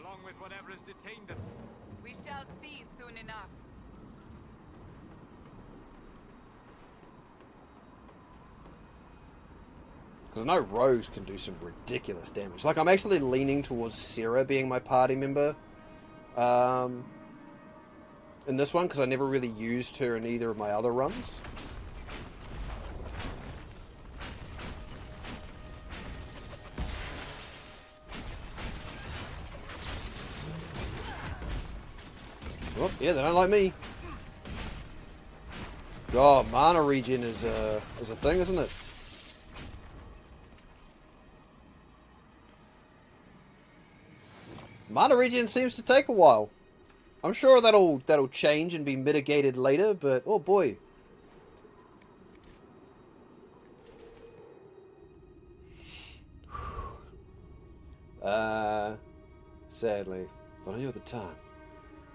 along with whatever has detained them. We shall see soon enough. Because I know rogues can do some ridiculous damage. Like, I'm actually leaning towards Sarah being my party member in this one, because I never really used her in either of my other runs. Oh, yeah, they don't like me. God, mana regen is a thing, isn't it? Mana regen seems to take a while. I'm sure that'll change and be mitigated later, but oh boy. Sadly, but I knew at the time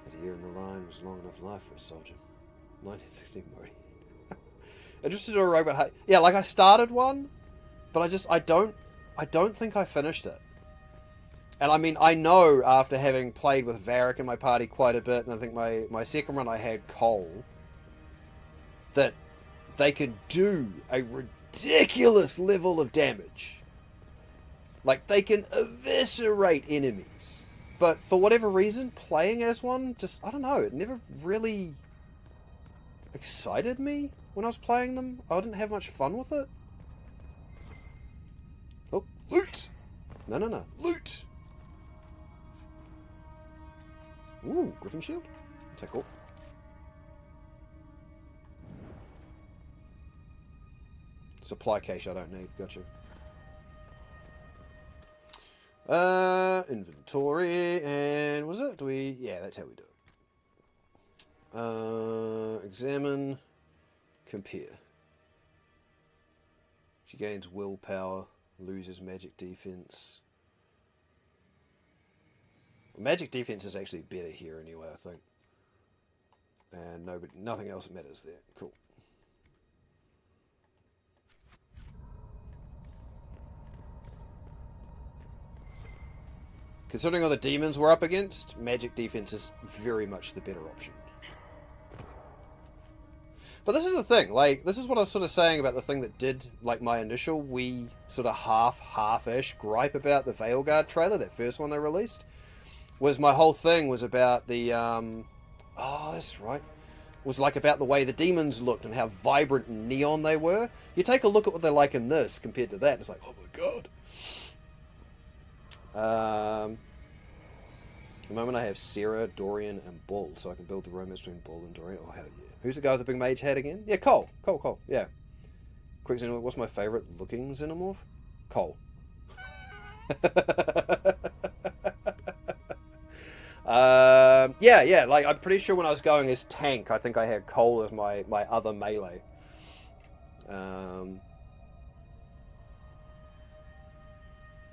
that a year in the line was long enough life for a soldier. 1916 Modi. Interested in a rogue, but yeah, like I started one, but I don't think I finished it. And I mean, I know after having played with Varric in my party quite a bit, and I think my second run I had Cole, that they can do a ridiculous level of damage. Like, they can eviscerate enemies. But for whatever reason, playing as one, just, I don't know, it never really excited me when I was playing them. I didn't have much fun with it. Oh, loot! No. Loot! Ooh, Griffin Shield. Take all. Supply cache I don't need. Gotcha. Inventory, and was it? Yeah, that's how we do it. Examine, compare. She gains willpower, loses magic defense. Magic defense is actually better here anyway, I think. And nothing else matters there. Cool. Considering all the demons we're up against, magic defense is very much the better option. But this is the thing, like, this is what I was sort of saying about the thing that did, like, my initial wee sort of half-ish gripe about the Veilguard trailer, that first one they released. Was my whole thing was about the, oh, that's right. Was like about the way the demons looked and how vibrant and neon they were. You take a look at what they're like in this compared to that, and it's like, oh my god. The moment I have Sarah, Dorian, and Bull, so I can build the romance between Bull and Dorian. Oh, hell yeah. Who's the guy with the big mage hat again? Yeah, Cole. Cole, yeah. Quick xenomorph. What's my favourite looking xenomorph? Cole. Yeah, like, I'm pretty sure when I was going as tank, I think I had Cole as my other melee.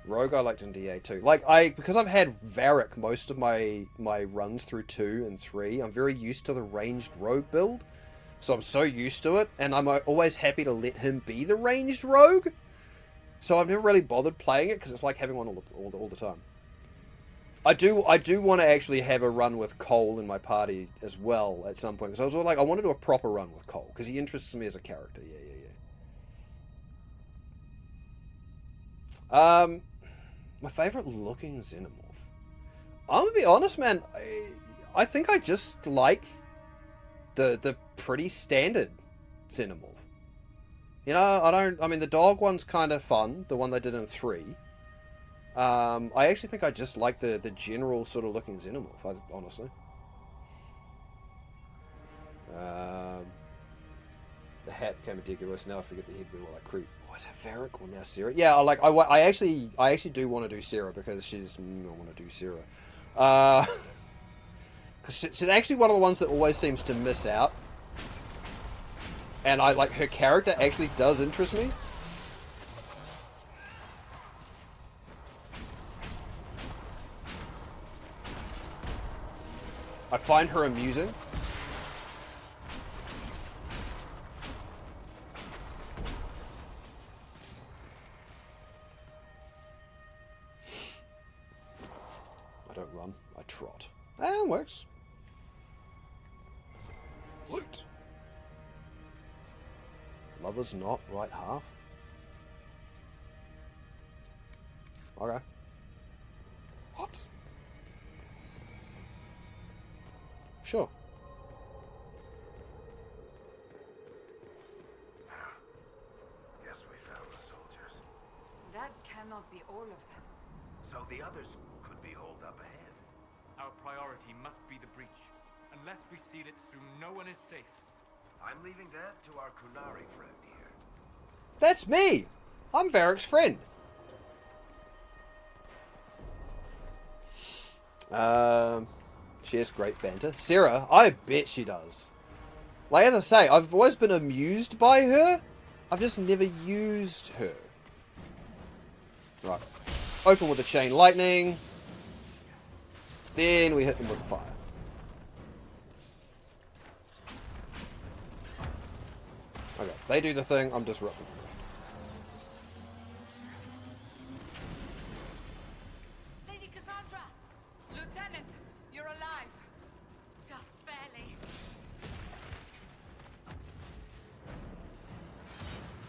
Rogue I liked in DA too. Like, because I've had Varric most of my runs through 2 and 3, I'm very used to the ranged rogue build. So I'm so used to it, and I'm always happy to let him be the ranged rogue. So I've never really bothered playing it, because it's like having one all the time. I do want to actually have a run with Cole in my party as well at some point. Because I was like, I want to do a proper run with Cole, because he interests me as a character. Yeah. My favourite looking xenomorph. I'm gonna be honest, man. I think I just like the pretty standard xenomorph. You know, I mean, the dog one's kind of fun. The one they did in 3. I actually think I just like the general sort of looking xenomorph, honestly. The hat became ridiculous. Now I forget the headwear while I creep. Oh, is that Varric or now Sarah? Yeah, I actually do want to do Sarah because she's. I want to do Sarah. Because she's actually one of the ones that always seems to miss out. And her character actually does interest me. I find her amusing. don't run. I trot. And works. Loot. Lover's not right half. Okay. What? Sure. Guess we found the soldiers. That cannot be all of them. So the others could be holed up ahead. Our priority must be the breach. Unless we seal it soon, no one is safe. I'm leaving that to our Kunari friend here. That's me! I'm Varric's friend. She has great banter. Sarah, I bet she does. Like, as I say, I've always been amused by her. I've just never used her. Right. Open with the chain lightning. Then we hit them with the fire. Okay, they do the thing, I'm disrupting. Lady Cassandra! Lieutenant, you're alive. Just barely.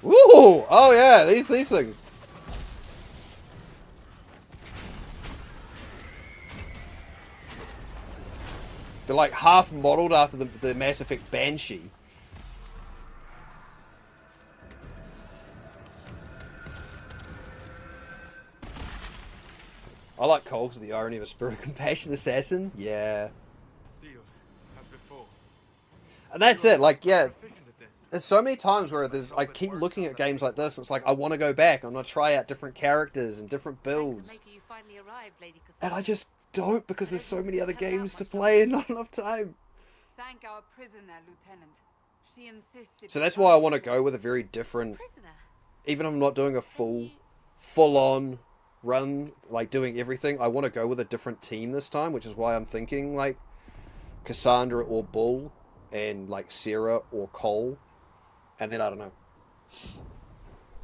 Ooh! Oh yeah, these things. They're like half modeled after the Mass Effect Banshee. I like Cole because of the irony of a spirit of compassion assassin. Yeah. Sealed, as before. And that's it. Like, yeah. There's so many times where I keep looking at games like this. And it's like, I want to go back. I'm going to try out different characters and different builds. You finally arrived, Lady Cassandra. And I just don't because there's so many other games to play and not enough time. Thank our prisoner, Lieutenant. She insisted. So that's why I want to go with a very different... Prisoner? Even if I'm not doing a full-on run, like doing everything, I want to go with a different team this time, which is why I'm thinking like Cassandra or Bull and like Sarah or Cole, and then I don't know,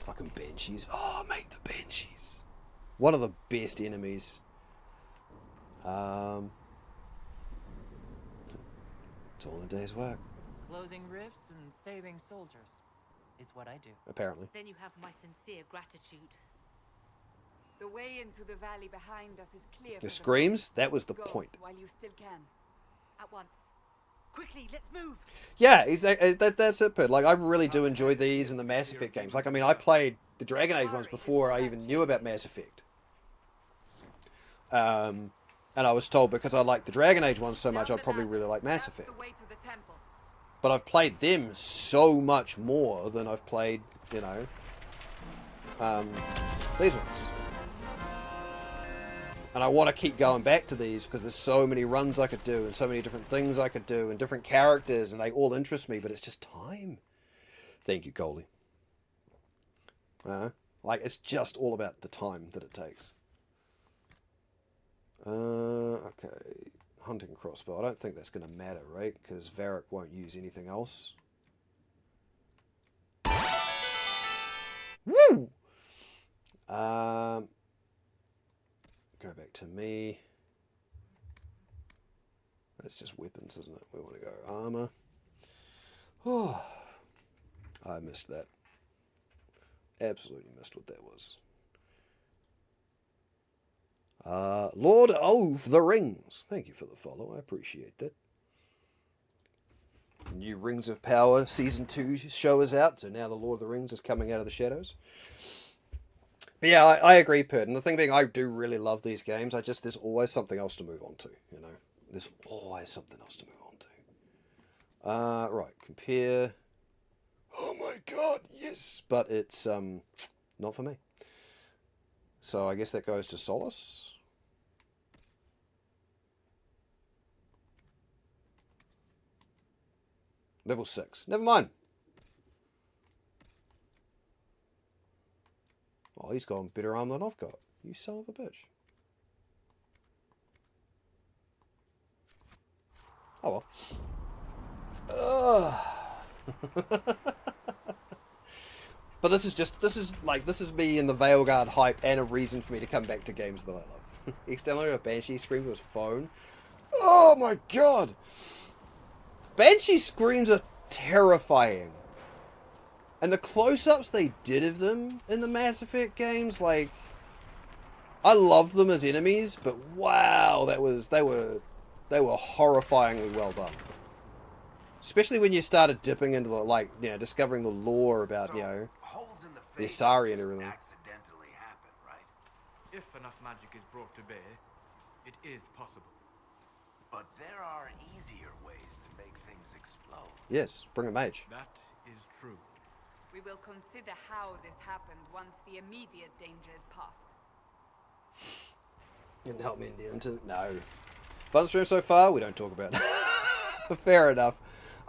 fucking Banshees. Oh mate, the Banshees, one of the best enemies. It's all in a day's work. Closing rifts and saving soldiers. It's what I do. Apparently. Then you have my sincere gratitude. The way into the valley behind us is clear. The screams? That was the Go point. while you still can. At once. Quickly, let's move. Yeah, that's it, Pit. Like, I really do enjoy these and the Mass Effect games. Like, I mean, I played the Dragon Age ones before I even knew about Mass Effect. And I was told because I like the Dragon Age ones so much, I'd probably really like Mass Effect. The way to the temple. But I've played them so much more than I've played, you know, these ones. And I want to keep going back to these because there's so many runs I could do and so many different things I could do and different characters and they all interest me, but it's just time. Thank you, Goldie. Like, it's just all about the time that it takes. Okay. Hunting crossbow. I don't think that's going to matter, right? Because Varric won't use anything else. Woo! Go back to me. That's just weapons, isn't it? We want to go armor. Oh, I missed that. Absolutely missed what that was. Lord of the Rings. Thank you for the follow. I appreciate that. New Rings of Power Season 2 show is out, so now the Lord of the Rings is coming out of the shadows. But yeah, I agree, Pert. And the thing being, I do really love these games. There's always something else to move on to, you know. There's always something else to move on to. Right, compare. Oh my god, yes! But it's, not for me. So I guess that goes to Solace. Level 6. Never mind. Oh, he's got better arm than I've got. You son of a bitch. Oh well. But this is me in the Veilguard hype and a reason for me to come back to games that I love. He's downloaded a Banshee scream to his phone. Oh my god! Banshee screams are terrifying. And the close-ups they did of them in the Mass Effect games, like, I loved them as enemies, but wow, they were horrifyingly well done. Especially when you started dipping into the, like, you know, discovering the lore about, you know, Holes in the face Asari and just everything. accidentally happen, right? If enough magic is brought to bear, it is possible. But there are easier ways to make things explode. Yes, bring a mage. That is true. We will consider how this happened once the immediate danger is past. You can help me into no. Fun stream so far. We don't talk about it. Fair enough.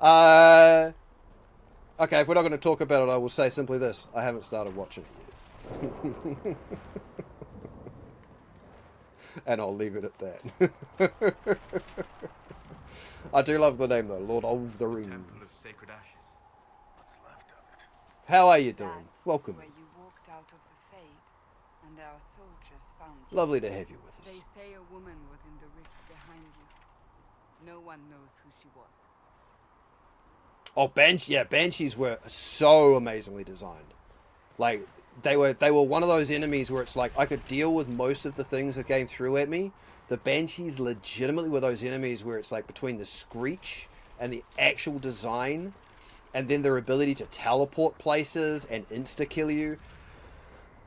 Okay, if we're not going to talk about it, I will say simply this: I haven't started watching it yet, and I'll leave it at that. I do love the name though, Lord of the Temple of Rings. Sacred Ashes. What's left of it? How are you doing? That's Welcome. where you walked out of the Fade, and our soldiers found you. Lovely to have you with They us. say a woman was in the rift behind you. No one knows who she was. Oh, Banshees were so amazingly designed. Like they were one of those enemies where it's like I could deal with most of the things that game threw at me. The Banshees legitimately were those enemies where it's like between the screech and the actual design, and then their ability to teleport places and insta kill you.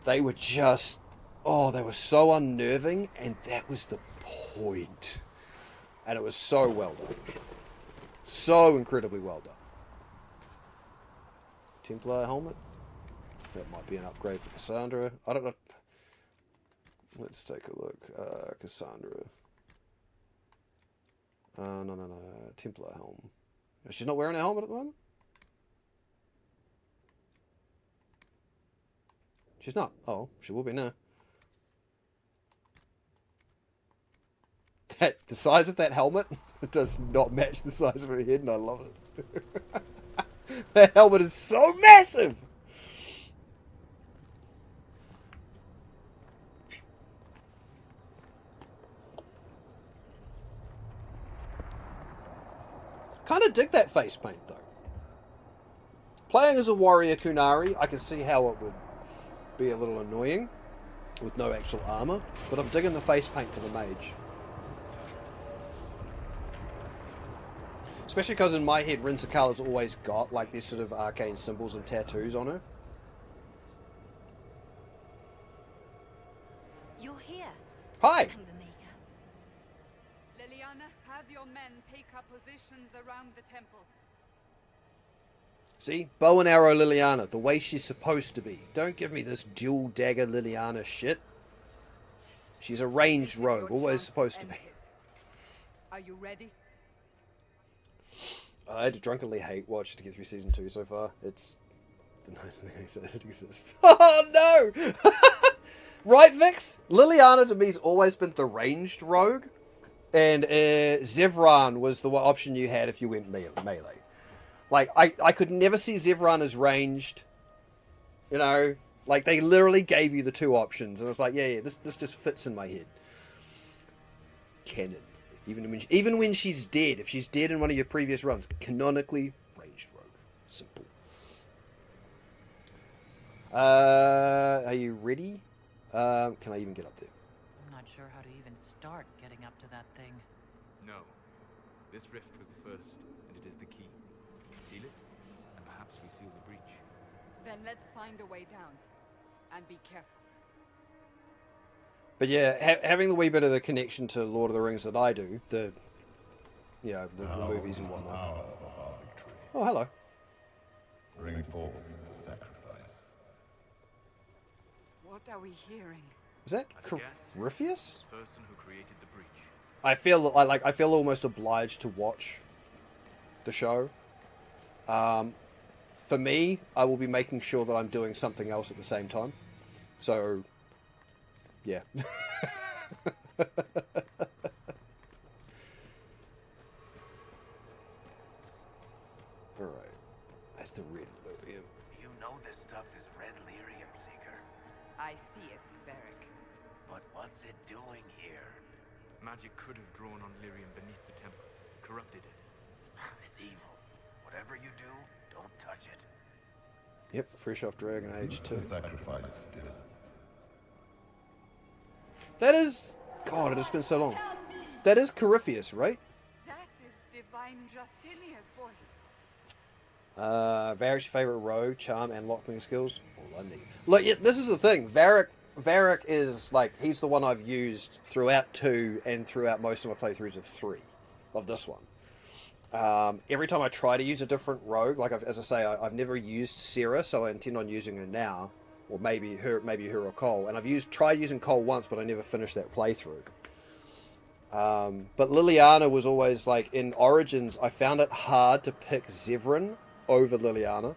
They were just, they were so unnerving, and that was the point. And it was so well done. So incredibly well done. Templar helmet. That might be an upgrade for Cassandra. I don't know. Let's take a look. Cassandra. No. Templar helm. She's not wearing a helmet at the moment? She's not. Oh, she will be now. The size of that helmet does not match the size of her head, and I love it. That helmet is so massive! Kind of dig that face paint, though. Playing as a warrior Kunari, I can see how it would be a little annoying with no actual armor, but I'm digging the face paint for the mage. Especially because in my head, Rinzikala's always got like these sort of arcane symbols and tattoos on her. You're here. Hi! Maker. Liliana, have your men take up positions around the temple. See? Bow and arrow Liliana, the way she's supposed to be. Don't give me this dual dagger Liliana shit. She's a ranged rogue, always supposed to be. Are you ready? I had to drunkenly hate watch to get through season 2 so far. It's the nicest thing I said it exists. Oh no! Right, Vix? Liliana to me's always been the ranged rogue, and Zevran was the option you had if you went melee. Like, I could never see Zevran as ranged. You know, like they literally gave you the two options, and I was like, yeah, this just fits in my head. Canon. Even when she's dead, if she's dead in one of your previous runs, canonically ranged rogue. Simple. Are you ready? Can I even get up there? I'm not sure how to even start getting up to that thing. No. This rift was the first, and it is the key. Seal it, and perhaps we seal the breach. Then let's find a way down. And be careful. But yeah, having the wee bit of the connection to Lord of the Rings that I do, the movies and whatnot. Hour of our victory. Oh, hello. Bring forth the sacrifice. What are we hearing? Is that I guess Corypheus? the person who created the breach. I feel almost obliged to watch the show. For me, I will be making sure that I'm doing something else at the same time. So, yeah. Alright. That's the red lyrium. You know this stuff is red lyrium, Seeker. I see it, Varric. But what's it doing here? magic could have drawn on Lyrium beneath the temple, corrupted it. It's evil. Whatever you do, don't touch it. Yep, fresh off Dragon Age 2. Sacrifice still. That is... God, it has been so long. That is Corypheus, right? That is divine Justinia's voice. Varric's favorite rogue, charm, and lockpicking skills. All I need. Look, yeah, this is the thing. Varric is like, he's the one I've used throughout 2 and throughout most of my playthroughs of 3, of this one. Every time I try to use a different rogue, like as I say, I've never used Sarah, so I intend on using her now, or maybe her or Cole. And I've tried using Cole once, but I never finished that playthrough. But Liliana was always like, in Origins, I found it hard to pick Zevran over Liliana,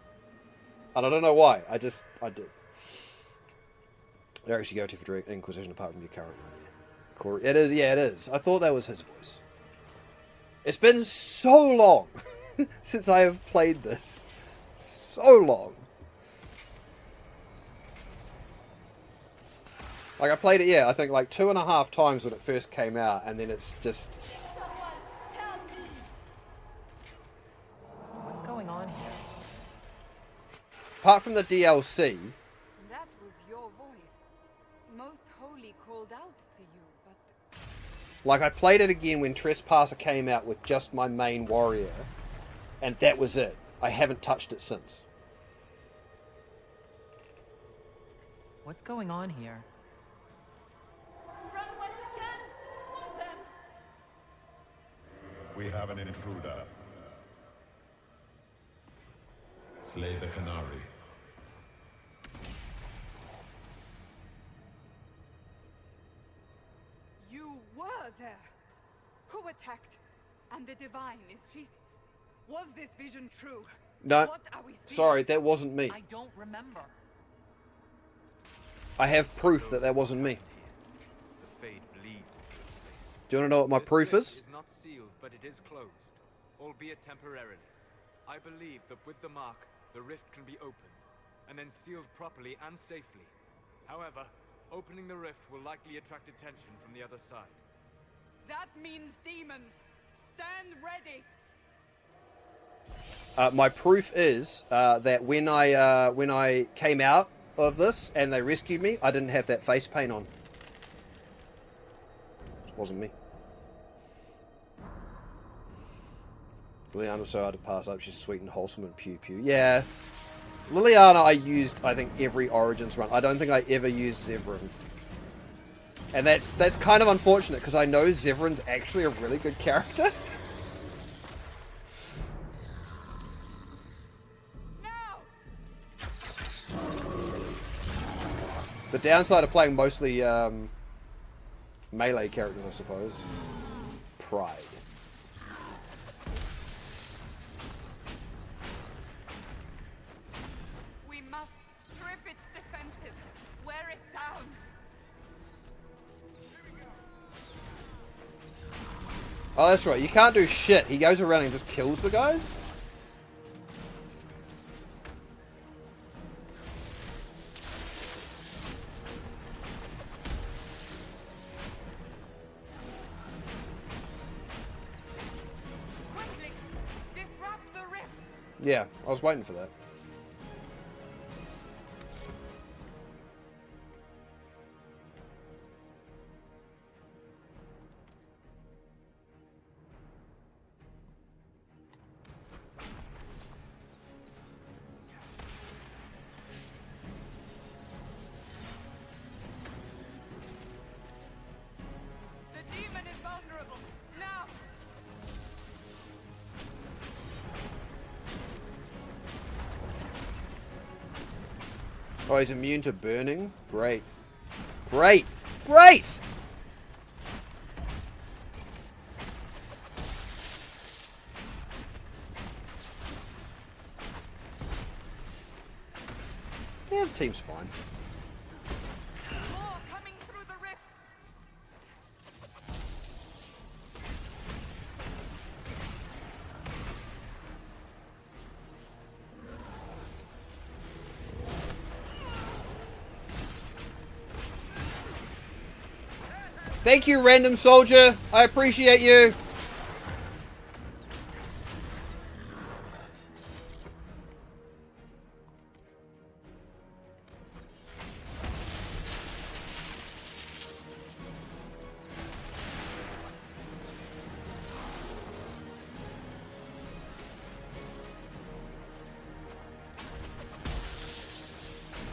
and I don't know why. I did. Where actually go to for direct Inquisition apart from your current one? Yeah. Corey, it is. Yeah, it is. I thought that was his voice. It's been so long since I have played this. So long. Like, I played it, yeah, I think like 2.5 times when it first came out, and then it's just... What's going on here? Apart from the DLC, That was your voice. Most holy called out to you, but like, I played it again when Trespasser came out with just my main warrior, and that was it. I haven't touched it since. What's going on here? We have an intruder. Slay the Canary. you were there. Who attacked? And the divine, is she? Was this vision true? No, What are we seeing? sorry, that wasn't me. I don't remember. I have proof that that wasn't me. The fade bleeds into the place. Do you want to know what my This proof rift is? is not sealed, but it is closed, albeit temporarily. I believe that with the mark, the rift can be opened, and then sealed properly and safely. However, opening the rift will likely attract attention from the other side. That means demons. Stand ready. My proof is that when I came out of this and they rescued me, I didn't have that face paint on. It wasn't me. Liliana was so hard to pass up. She's sweet and wholesome and pew pew. Yeah. Liliana I used, I think, every Origins run. I don't think I ever used Zevran. And that's kind of unfortunate, because I know Zevran's actually a really good character. Now! The downside of playing mostly melee characters, I suppose. Pride. We must strip its defenses. Wear it down. Oh, that's right. You can't do shit. He goes around and just kills the guys? Quickly! Disrupt the rift! Yeah, I was waiting for that. The demon is vulnerable. Now! Oh, he's immune to burning? Great. Great! Great! Yeah, the team's fine. More coming through the rift. Thank you, random soldier. I appreciate you.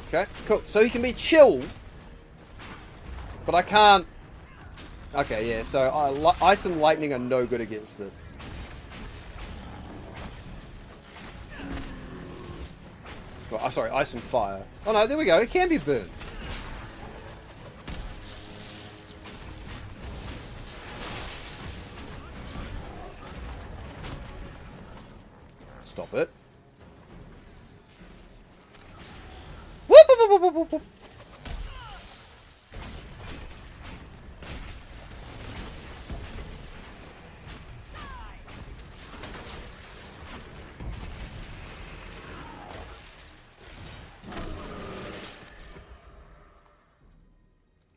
Okay, cool. So he can be chill, but I can't. Okay, yeah. So ice and lightning are no good against it. Well, sorry, ice and fire. Oh no, there we go. It can be burned. Stop it. Whoop, whoop, whoop, whoop, whoop, whoop.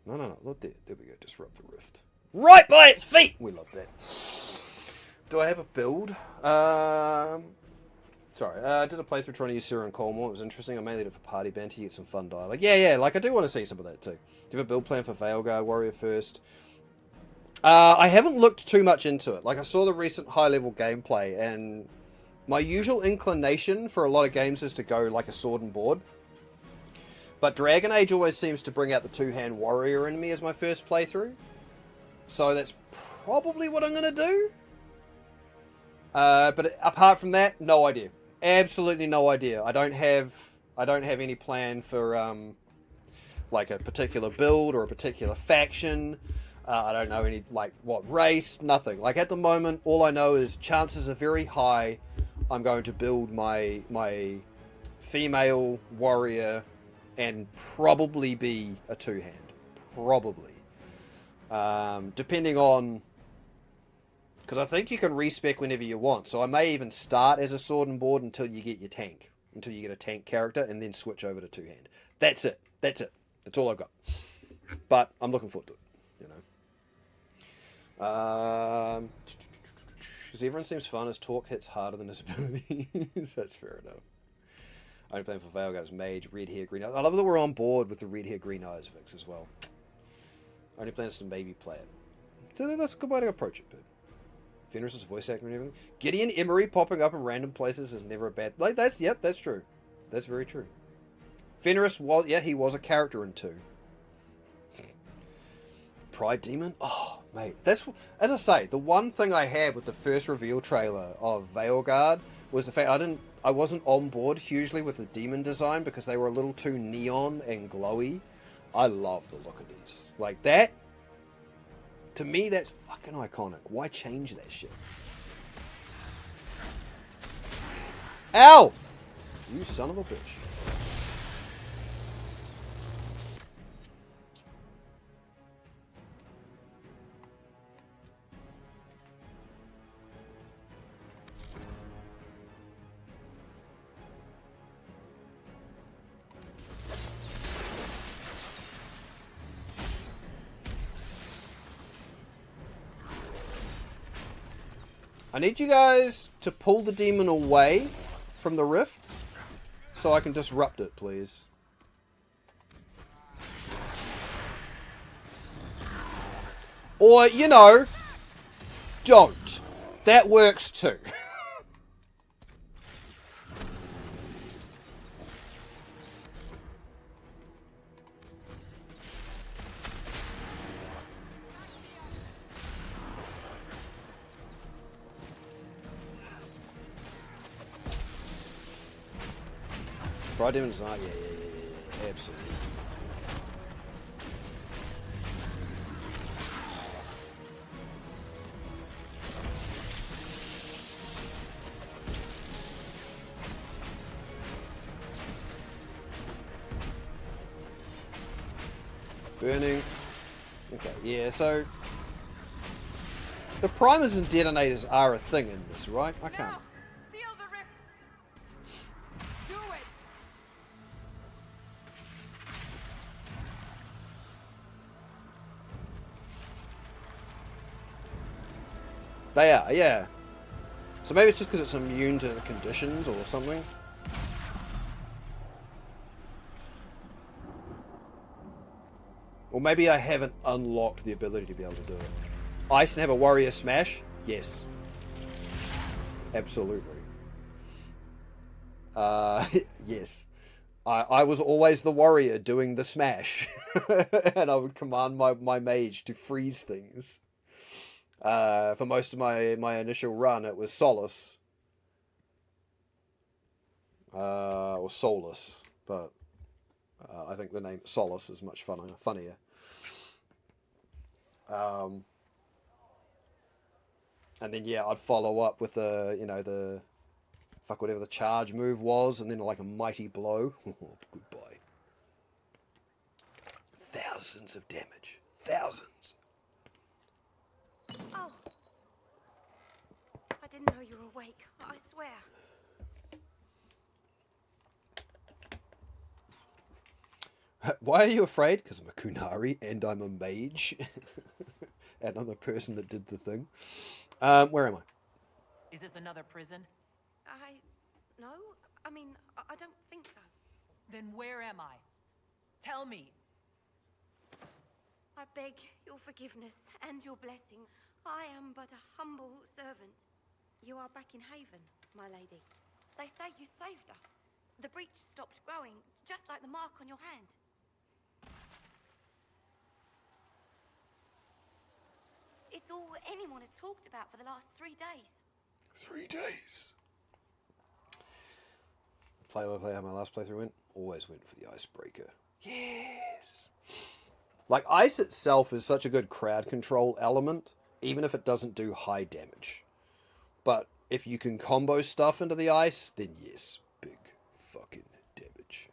No. Look there. There we go. Disrupt the rift. Right by its feet! We love that. Do I have a build? Sorry, I did a playthrough trying to use Sura and Colmore. It was interesting. I mainly did it for party banter, you get some fun dialogue. Yeah, like I do want to see some of that too. Do you have a build plan for Veilguard Warrior first? I haven't looked too much into it. Like I saw the recent high-level gameplay, and my usual inclination for a lot of games is to go like a sword and board. But Dragon Age always seems to bring out the two-hand warrior in me as my first playthrough. So that's probably what I'm going to do. But apart from that, no idea. Absolutely no idea. I don't have any plan for like a particular build or a particular faction. I don't know any like what race, nothing. Like at the moment, all I know is chances are very high I'm going to build my female warrior and probably be a two-hand. Probably. Depending on... Because I think you can respec whenever you want. So I may even start as a sword and board until you get your tank. Until you get a tank character and then switch over to two-hand. That's it. That's all I've got. But I'm looking forward to it. You know. Because everyone seems fun as Torque hits harder than his abilities. That's fair enough. Only playing for Veilguard is Mage, red hair, green eyes. I love that we're on board with the red hair, green eyes fix as well. Only plans to maybe play it. So that's a good way to approach it, but Fenris's voice acting and everything. Gideon Emery popping up in random places is never a bad... Like, that's true. That's very true. Fenris was... Yeah, he was a character in 2. Pride Demon? Oh, mate. That's... As I say, the one thing I had with the first reveal trailer of Veilguard was the fact I wasn't on board hugely with the demon design because they were a little too neon and glowy. I love the look of these. Like, that... To me, that's fucking iconic. Why change that shit? Ow! You son of a bitch. I need you guys to pull the demon away from the rift so I can disrupt it, please. Or, you know, don't. That works too. Pride Demon Design, yeah, absolutely. Burning. Okay, yeah, so the primers and detonators are a thing in this, right? I can't. Now, seal the rift. Do it. They are, yeah. So maybe it's just because it's immune to conditions or something. Or maybe I haven't unlocked the ability to be able to do it. Ice and have a warrior smash? Yes. Absolutely. Yes. I was always the warrior doing the smash. And I would command my mage to freeze things. For most of my initial run, it was Solace. Or Solus. But I think the name Solace is much funnier. And then, yeah, I'd follow up with the whatever the charge move was, and then like a mighty blow. Goodbye. Thousands of damage. Thousands. Oh. I didn't know you were awake. I swear. Why are you afraid? Because I'm a Kunari and I'm a mage. And I'm the person that did the thing. Where am I? Is this another prison? No. I mean, I don't think so. Then where am I? Tell me. I beg your forgiveness and your blessing. I am but a humble servant. You are back in Haven, my lady. They say you saved us. The breach stopped growing, just like the mark on your hand. It's all anyone has talked about for the last 3 days. 3 days. Play how my last playthrough went. Always went for the icebreaker. Yes. Like, ice itself is such a good crowd control element, even if it doesn't do high damage. But if you can combo stuff into the ice, then yes, big fucking damage.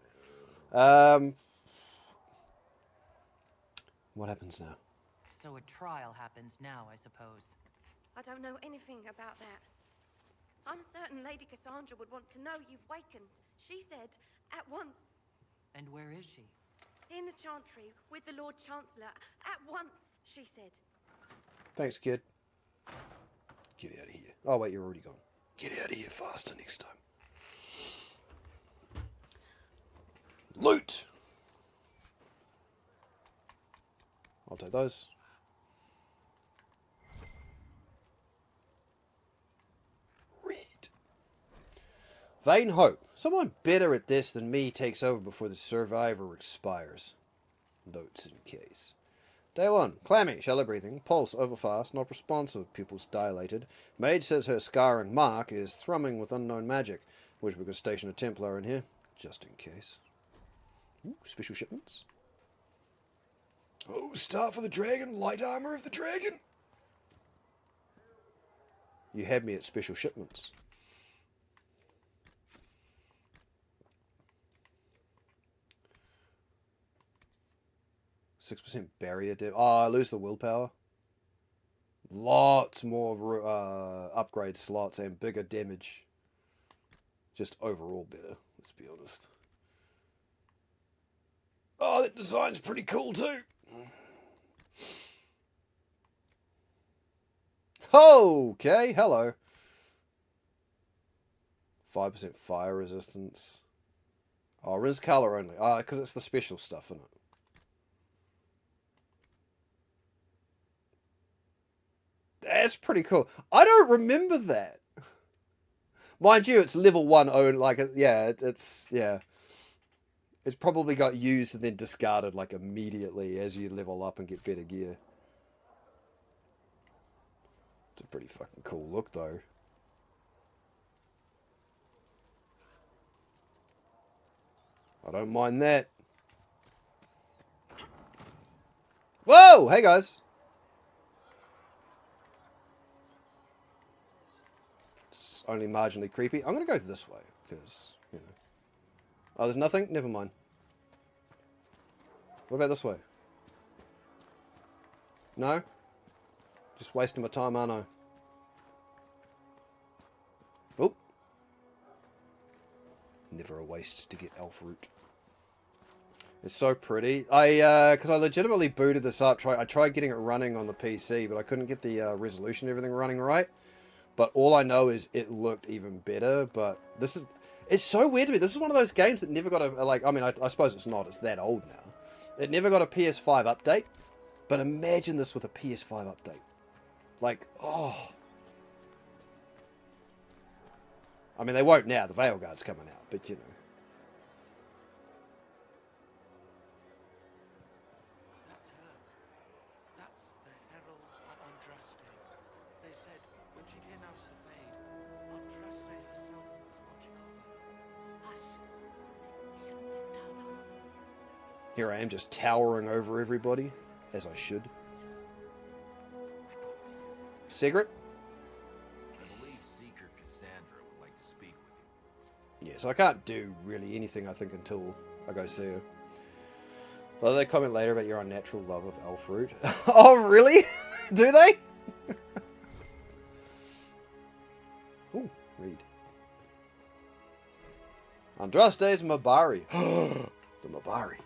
What happens now? So a trial happens now, I suppose. I don't know anything about that. I'm certain Lady Cassandra would want to know you've wakened. She said, at once. And where is she? In the Chantry, with the Lord Chancellor. At once, she said. Thanks, kid. Get out of here. Oh, wait, you're already gone. Get out of here faster next time. Loot! I'll take those. Read. Vain hope. Someone better at this than me takes over before the survivor expires. Notes in case. Day 1. Clammy, shallow breathing, pulse overfast, not responsive, pupils dilated. Maid says her scar and mark is thrumming with unknown magic. Wish we could station a Templar in here, just in case. Ooh, special shipments. Oh, Staff of the Dragon, light armor of the dragon. You had me at special shipments. 6% barrier damage. Oh, I lose the willpower. Lots more upgrade slots and bigger damage. Just overall better, let's be honest. Oh, that design's pretty cool too. Okay, hello. 5% fire resistance. Oh, Riz color only. Ah, because it's the special stuff, isn't it? That's pretty cool. I don't remember that. Mind you, it's level 1 own. Like, yeah, it's probably got used and then discarded like immediately as you level up and get better gear. It's a pretty fucking cool look, though. I don't mind that. Whoa! Hey, guys. It's only marginally creepy. I'm going to go this way, because, you know. Oh, there's nothing? Never mind. What about this way? No? Just wasting my time, aren't I? Oh. Never a waste to get elf root. It's so pretty. Because I legitimately booted this up. I tried getting it running on the PC, but I couldn't get the resolution and everything running right. But all I know is it looked even better. But it's so weird to me. This is one of those games that never got a, like, I mean, I suppose it's not. It's that old now. It never got a PS5 update. But imagine this with a PS5 update. Like, oh. I mean, they won't now. The Veilguard's coming out. But, you know. That's her. That's the Herald of Andraste. They said when she came out of the Fade, Andraste herself was watching over her. Hush. We shouldn't disturb her. Here I am just towering over everybody, as I should. Sigrid? I believe Seeker Cassandra would like to speak with you. Yeah, so I can't do really anything, I think, until I go see her. Well, they comment later about your unnatural love of elf fruit. Oh, really? Do they? Ooh, read. Andraste's Mabari. The Mabari.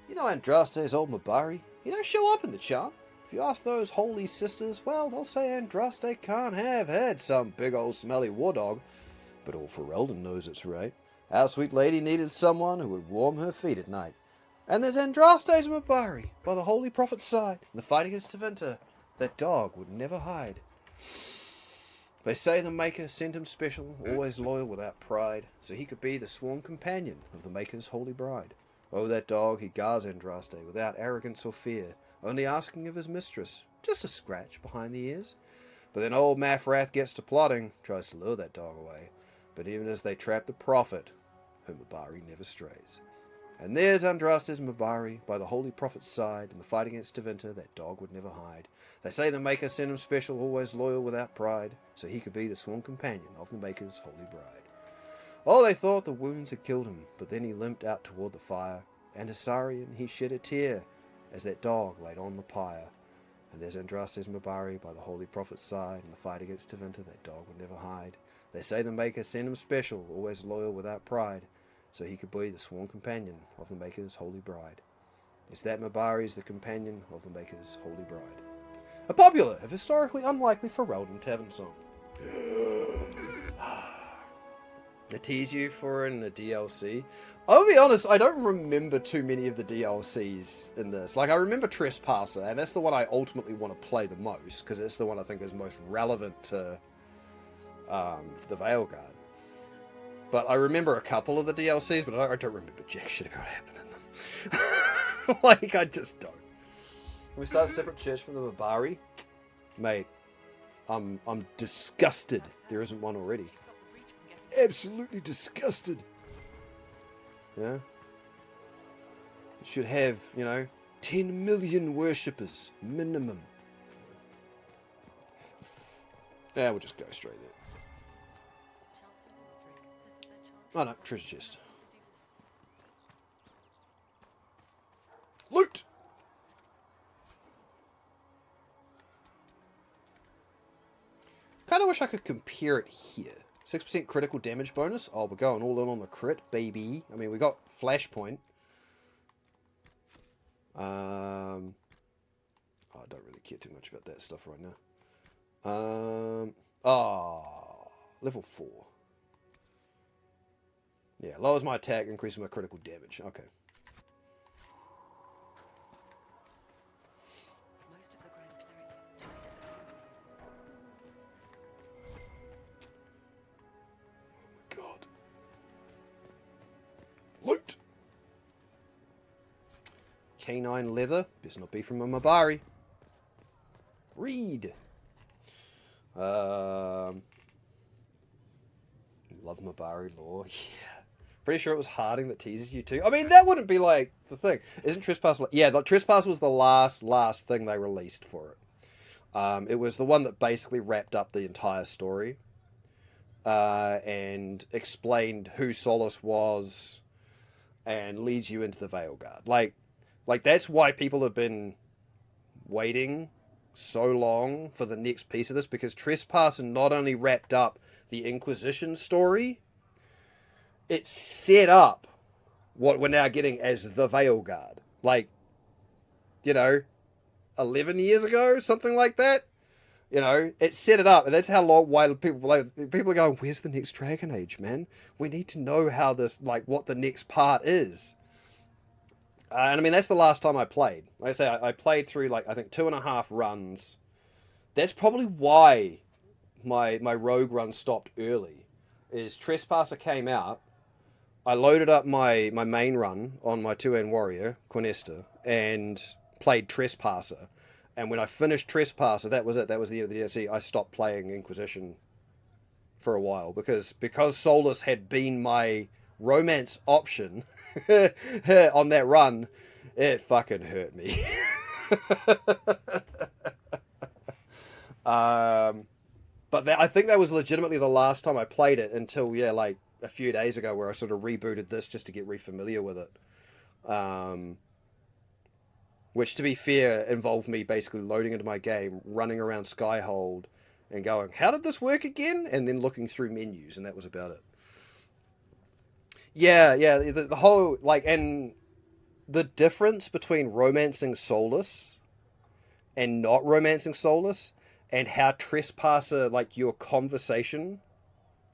You know Andraste's old Mabari? He don't show up in the chant. If you ask those holy sisters, well, they'll say Andraste can't have had some big old smelly war dog. But all Ferelden knows it's right. Our sweet lady needed someone who would warm her feet at night. And there's Andraste's Mabari, by the holy prophet's side, in the fight against Tevinter. That dog would never hide. They say the Maker sent him special, always loyal without pride, so he could be the sworn companion of the Maker's holy bride. Oh, that dog, he guards Andraste without arrogance or fear, only asking of his mistress, just a scratch behind the ears. But then old Mathrath gets to plotting, tries to lure that dog away. But even as they trap the prophet, her Mabari never strays. And there's Andraste's Mabari, by the holy prophet's side, in the fight against Tevinter, that dog would never hide. They say the Maker sent him special, always loyal without pride, so he could be the sworn companion of the Maker's holy bride. Oh, they thought the wounds had killed him, but then he limped out toward the fire, and Asarian he shed a tear, as that dog laid on the pyre. And there's Andraste's Mabari, by the holy prophet's side, in the fight against Tevinter, that dog would never hide. They say the Maker sent him special, always loyal without pride, so he could be the sworn companion of the Maker's holy bride. It's that Mabari is the companion of the Maker's holy bride. A popular, if historically unlikely, Ferelden tavern song. They tease you for it in the DLC. I'll be honest, I don't remember too many of the DLCs in this. Like, I remember Trespasser, and that's the one I ultimately want to play the most, because it's the one I think is most relevant to the Veilguard. But I remember a couple of the DLCs, but I don't remember jack shit about what happened in them. Like, I just don't. Can we start a separate church for the Mabari? Mate, I'm disgusted there isn't one already. Absolutely disgusted. Yeah? It should have, 10 million worshippers, minimum. Yeah, we'll just go straight there. Oh no, treasure chest. Loot! Kinda wish I could compare it here. 6% critical damage bonus. Oh, we're going all in on the crit, baby. I mean, we got Flashpoint. I don't really care too much about that stuff right now. Level 4. Yeah, lowers my attack, increases my critical damage. Okay. Most of the Grand Clerics died at the God. Loot! Canine leather. Best not be from a Mabari. Read. Love Mabari lore. Yeah. Pretty sure it was Harding that teases you too. I mean, that wouldn't be like the thing. Isn't Trespass? Yeah, the Trespass was the last thing they released for it. It was the one that basically wrapped up the entire story. And explained who Solace was and leads you into the Veilguard. Like that's why people have been waiting so long for the next piece of this, because Trespasser not only wrapped up the Inquisition story, it set up what we're now getting as the Veil Guard. Like, 11 years ago, something like that. It set it up, and that's how long. Why people are going, "Where's the next Dragon Age, man? We need to know how this, like, what the next part is." And I mean, that's the last time I played. Like I say, I played through, like, I think 2.5 runs. That's probably why my rogue run stopped early. Is Trespasser came out, I loaded up my main run on my 2-hand warrior, Quinesta, and played Trespasser. And when I finished Trespasser, that was it. That was the end of the DLC. I stopped playing Inquisition for a while because Solus had been my romance option on that run. It fucking hurt me. But I think that was legitimately the last time I played it until, like a few days ago, where I sort of rebooted this just to get re-familiar with it. Which, to be fair, involved me basically loading into my game, running around Skyhold, and going, "How did this work again?" And then looking through menus, and that was about it. Yeah, the whole, like, and the difference between romancing Solus and not romancing Solus, and how Trespasser, like, your conversation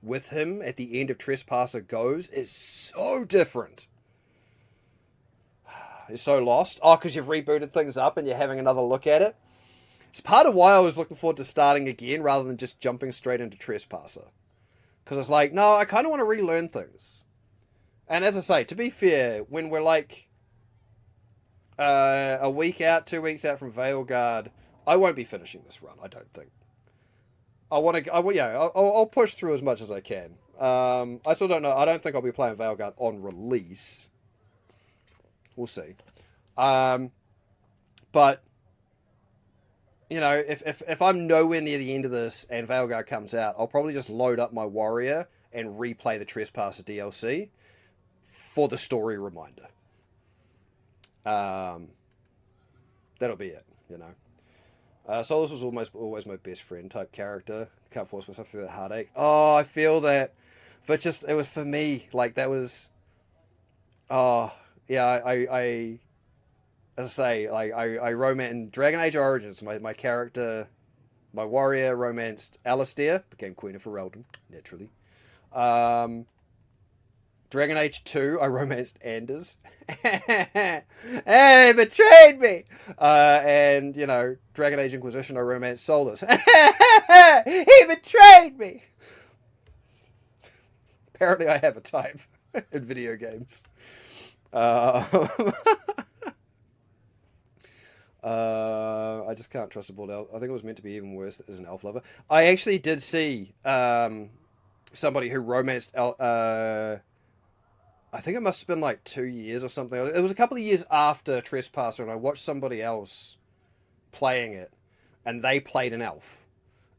with him at the end of Trespasser goes, is so different. It's so lost. Oh, because you've rebooted things up and you're having another look at it. It's part of why I was looking forward to starting again rather than just jumping straight into Trespasser. Because it's like, no, I kind of want to relearn things. And as I say, to be fair, when we're like a week out, 2 weeks out from Veilguard, I won't be finishing this run, I don't think. I'll push through as much as I can. I still don't know. I don't think I'll be playing Veilguard on release. We'll see. But if I'm nowhere near the end of this and Veilguard comes out, I'll probably just load up my warrior and replay the Trespasser DLC for the story reminder. That'll be it, Solus was always my best friend type character. Can't force myself through the heartache. Oh, I feel that. But it was for me. Like, that was... Oh... Yeah, I as I say, like, I romance in Dragon Age Origins. My character, my warrior, romanced Alistair, became Queen of Ferelden, naturally. Dragon Age 2, I romanced Anders. Hey, betrayed me! And, Dragon Age Inquisition, I romanced Solus. He betrayed me! Apparently I have a type in video games. I just can't trust a bald elf. I think it was meant to be even worse as an elf lover. I actually did see somebody who romanced I think it must have been like 2 years or something. It was a couple of years after Trespasser, and I watched somebody else playing it, and they played an elf,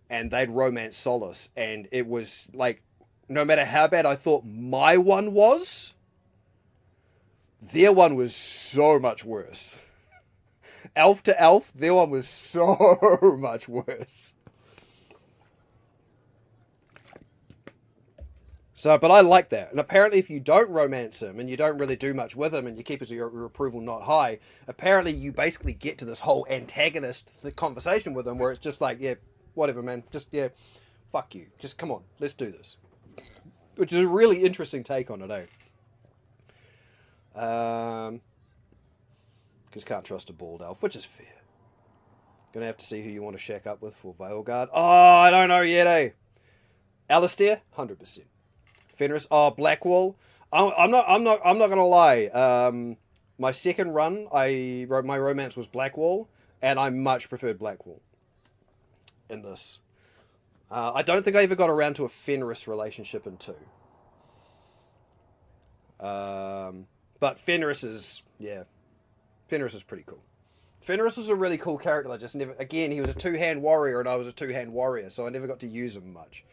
and they'd romanced Solus, and it was like, no matter how bad I thought my one was, their one was so much worse. Elf to elf, their one was so much worse. So, but I like that. And apparently if you don't romance him and you don't really do much with him and you keep your approval not high, apparently you basically get to this whole antagonist conversation with him where it's just like, yeah, whatever, man. Just, yeah, fuck you. Just come on, let's do this. Which is a really interesting take on it, eh? Because can't trust a bald elf, which is fair. Gonna have to see who you want to shack up with for Veilguard. Oh, I don't know yet, eh? Alistair, 100%. Fenris, Blackwall. I'm not gonna lie. My second run, my romance was Blackwall, and I much preferred Blackwall in this. I don't think I ever got around to a Fenris relationship in 2. But Fenris is pretty cool. Fenris was a really cool character. I just never, again, he was a 2-hand warrior and I was a 2-hand warrior, so I never got to use him much.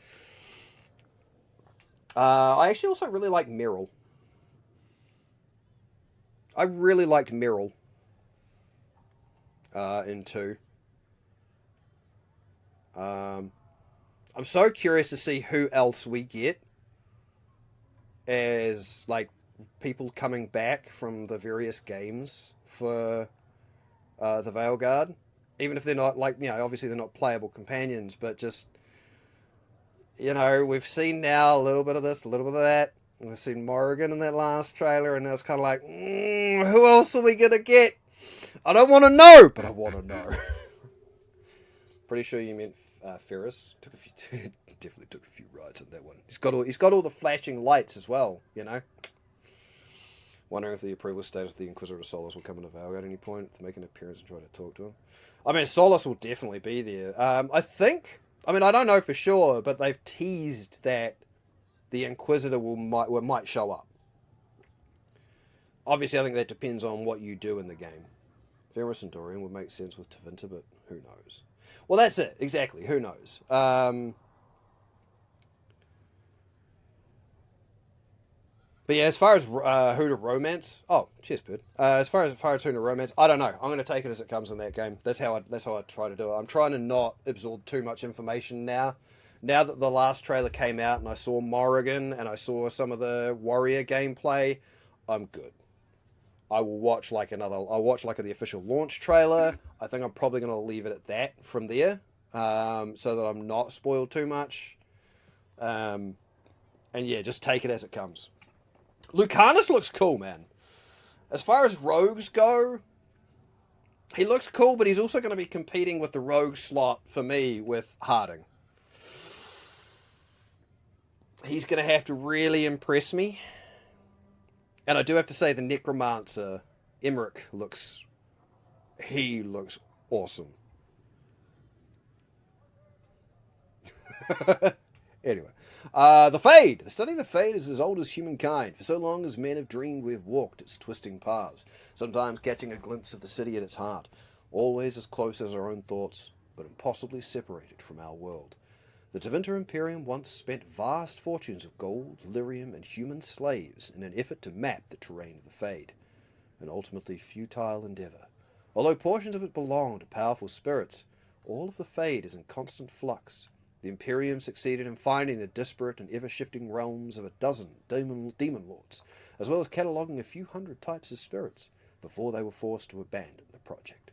I actually also really like Meryl. I really liked Meryl in 2. I'm so curious to see who else we get as, like, people coming back from the various games for the Veilguard, even if they're not like, you know, obviously they're not playable companions, but just, you know, we've seen now a little bit of this, a little bit of that. We've seen Morrigan in that last trailer, and it's kind of like, who else are we gonna get? I don't want to know, but I want to know. Pretty sure you meant Ferris. Definitely took a few rides on that one. He's got all the flashing lights as well, you know. Wondering if the approval status of the Inquisitor Solus will come into Valga at any point to make an appearance and try to talk to him. I mean, Solus will definitely be there. I think. I mean, I don't know for sure, but they've teased that the Inquisitor might show up. Obviously, I think that depends on what you do in the game. Ferris and Dorian would make sense with Tevinter, but who knows? Well, that's it. Exactly. Who knows? But yeah, as far as who to romance, cheers, Bird. As far as who to romance, I don't know. I'm going to take it as it comes in that game. That's how I try to do it. I'm trying to not absorb too much information now. Now that the last trailer came out and I saw Morrigan and I saw some of the warrior gameplay, I'm good. I'll watch like the official launch trailer. I think I'm probably going to leave it at that from there, so that I'm not spoiled too much. And yeah, just take it as it comes. Lucanus looks cool, man. As far as rogues go, he looks cool, but he's also going to be competing with the rogue slot for me with Harding. He's going to have to really impress me. And I do have to say the Necromancer, Emmerich, looks awesome. Anyway. The Fade. The study of the Fade is as old as humankind. For so long as men have dreamed, we have walked its twisting paths, sometimes catching a glimpse of the city at its heart, always as close as our own thoughts, but impossibly separated from our world. The Tevinter Imperium once spent vast fortunes of gold, lyrium, and human slaves in an effort to map the terrain of the Fade, an ultimately futile endeavor. Although portions of it belong to powerful spirits, all of the Fade is in constant flux. The Imperium succeeded in finding the disparate and ever-shifting realms of a dozen demon lords, as well as cataloguing a few hundred types of spirits, before they were forced to abandon the project.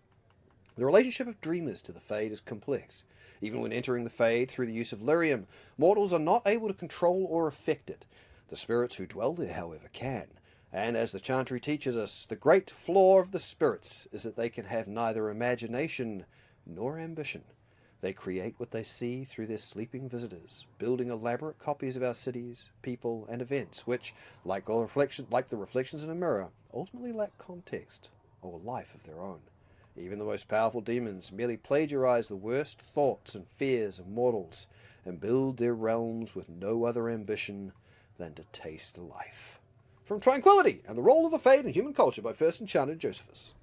The relationship of dreamers to the Fade is complex. Even when entering the Fade through the use of lyrium, mortals are not able to control or affect it. The spirits who dwell there, however, can. And as the Chantry teaches us, the great flaw of the spirits is that they can have neither imagination nor ambition. They create what they see through their sleeping visitors, building elaborate copies of our cities, people, and events, which, like the reflections in a mirror, ultimately lack context or life of their own. Even the most powerful demons merely plagiarize the worst thoughts and fears of mortals, and build their realms with no other ambition than to taste life. From Tranquility and the Role of the Fade in Human Culture by First Enchanted Josephus.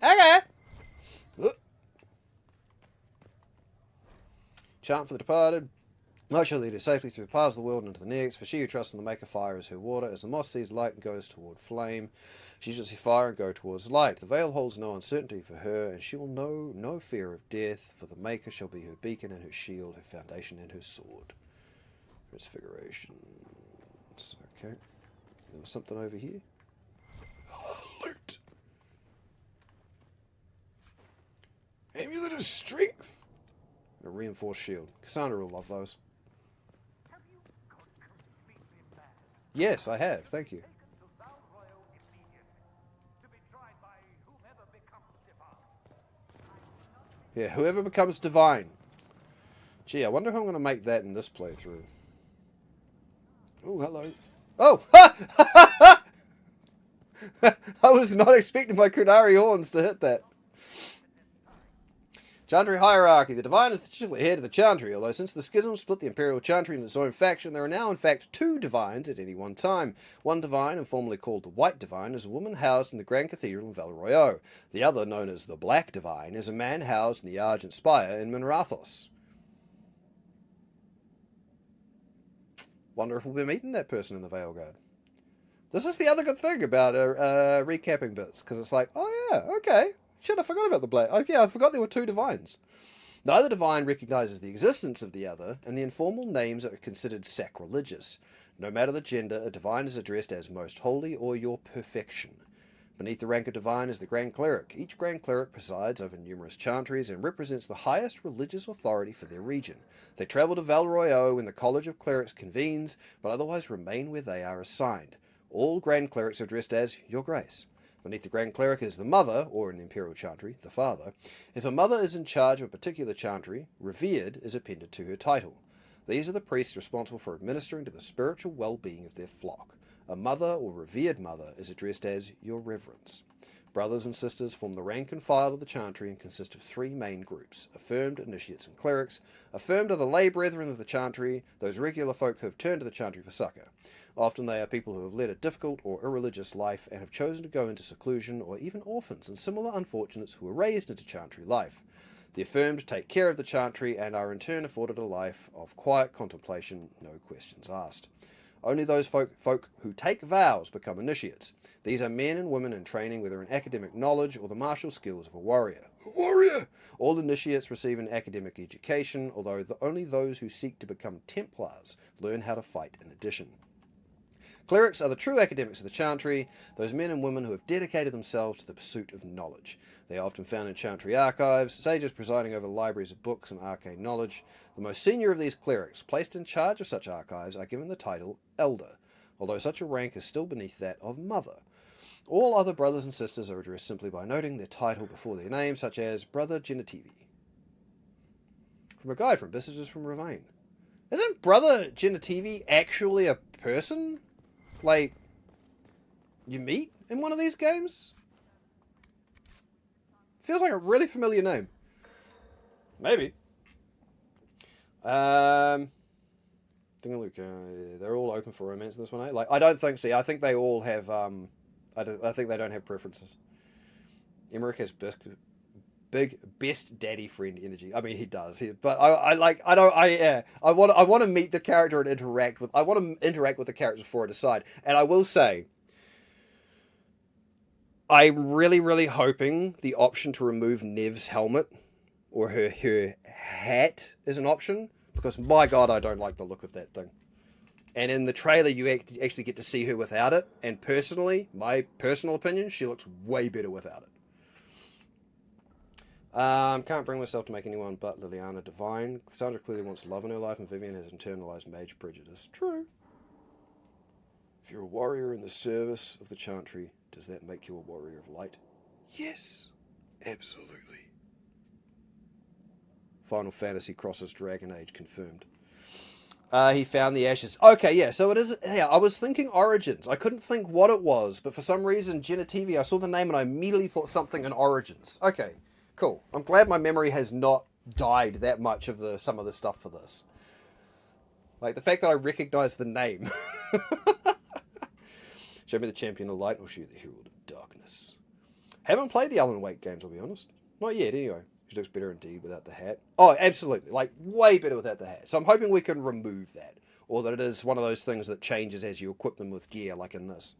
Okay. Chant for the departed. Might shall lead her safely through the paths of the world and into the next, for she who trusts in the Maker fire is her water. As the moss sees light and goes toward flame, she shall see fire and go towards light. The veil holds no uncertainty for her, and she will know no fear of death, for the Maker shall be her beacon and her shield, her foundation and her sword. Transfigurations. Okay. There was something over here. Oh, loot! Amulet of Strength! And a reinforced shield. Cassandra will love those. Yes, I have. Thank you. Yeah, whoever becomes divine. Gee, I wonder how I'm going to make that in this playthrough. Oh, hello. Oh! I was not expecting my Kunari horns to hit that. Chantry hierarchy. The Divine is the titular head of the Chantry, although since the schism split the Imperial Chantry into its own faction, there are now in fact two Divines at any one time. One Divine, and formerly called the White Divine, is a woman housed in the Grand Cathedral in Valroyo. The other, known as the Black Divine, is a man housed in the Argent Spire in Minrathos. Wonder if we'll be meeting that person in the Veilguard. This is the other good thing about recapping bits, because it's like, oh yeah, okay. Shit, I forgot about the Black. Oh, yeah, I forgot there were two Divines. Neither Divine recognizes the existence of the other, and the informal names are considered sacrilegious. No matter the gender, a divine is addressed as Most Holy or Your Perfection. Beneath the rank of divine is the Grand Cleric. Each Grand Cleric presides over numerous chantries and represents the highest religious authority for their region. They travel to Val Royeaux when the College of Clerics convenes, but otherwise remain where they are assigned. All Grand Clerics are addressed as Your Grace. Beneath the Grand Cleric is the Mother, or in Imperial Chantry, the Father. If a Mother is in charge of a particular chantry, Revered is appended to her title. These are the priests responsible for administering to the spiritual well-being of their flock. A Mother or Revered Mother is addressed as Your Reverence. Brothers and sisters form the rank and file of the chantry and consist of three main groups: affirmed, initiates, and clerics. Affirmed are the lay brethren of the chantry, those regular folk who have turned to the chantry for succour. Often they are people who have led a difficult or irreligious life and have chosen to go into seclusion, or even orphans and similar unfortunates who were raised into chantry life. The affirmed take care of the chantry and are in turn afforded a life of quiet contemplation, no questions asked. Only those folk who take vows become initiates. These are men and women in training, whether in academic knowledge or the martial skills of a warrior. A warrior! All initiates receive an academic education, although only those who seek to become Templars learn how to fight in addition. Clerics are the true academics of the chantry, those men and women who have dedicated themselves to the pursuit of knowledge. They are often found in chantry archives, sages presiding over libraries of books and arcane knowledge. The most senior of these clerics, placed in charge of such archives, are given the title Elder, although such a rank is still beneath that of Mother. All other brothers and sisters are addressed simply by noting their title before their name, such as Brother Genitivi. From a guide from Visitors from Ravine. Isn't Brother Genitivi actually a person? Like, you meet in one of these games? Feels like a really familiar name. Maybe. They're all open for romance in this one, eh? Like, I don't think, see, I think they all have, I think they don't have preferences. Emmerich has big best daddy friend energy. I mean, he does. But I want to meet the character and interact with. I want to interact with the characters before I decide. And I will say, I'm really hoping the option to remove Nev's helmet or her hat is an option, because my God, I don't like the look of that thing. And in the trailer, you actually get to see her without it. And personally, my personal opinion, she looks way better without it. Can't bring myself to make anyone but Liliana divine. Cassandra clearly wants love in her life, and Vivian has internalized mage prejudice. True. If you're a warrior in the service of the chantry, does that make you a warrior of light? Yes, absolutely. Final Fantasy crosses Dragon Age confirmed. He found the ashes. Okay, yeah, so it is. Yeah, I was thinking Origins. I couldn't think what it was, but for some reason, Genitivi, I saw the name and I immediately thought something in Origins. Okay. Cool. I'm glad my memory has not died that much of some of the stuff for this. Like, the fact that I recognize the name. Show me the champion of light, or shoot the herald of darkness. Haven't played the Alan Wake games, I'll be honest. Not yet, anyway. She looks better indeed without the hat. Oh, absolutely. Like, way better without the hat. So I'm hoping we can remove that. Or that it is one of those things that changes as you equip them with gear, like in this.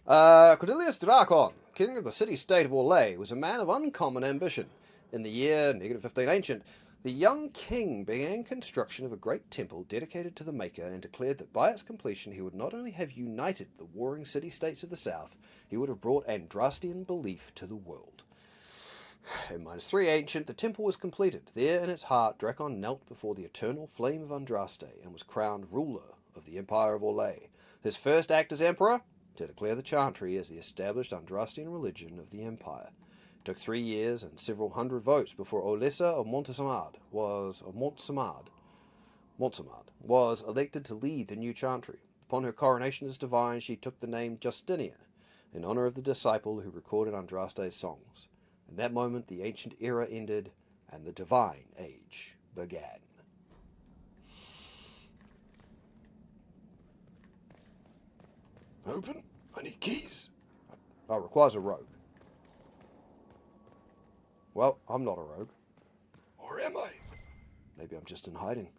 Cordelius Drakon, king of the city-state of Orlais, was a man of uncommon ambition. In the year -15 Ancient, the young king began construction of a great temple dedicated to the Maker and declared that by its completion he would not only have united the warring city-states of the south, he would have brought Andrastian belief to the world. In -3 Ancient, the temple was completed. There in its heart, Drakon knelt before the eternal flame of Andraste and was crowned ruler of the Empire of Orlais. His first act as emperor? To declare the chantry as the established Andrastian religion of the empire. It took 3 years and several hundred votes before Olessa of Montsamard was elected to lead the new chantry. Upon her coronation as divine, she took the name Justinia, in honor of the disciple who recorded Andraste's songs. In that moment, the ancient era ended, and the divine age began. Open? I need keys. Oh, requires a rogue. Well, I'm not a rogue. Or am I? Maybe I'm just in hiding.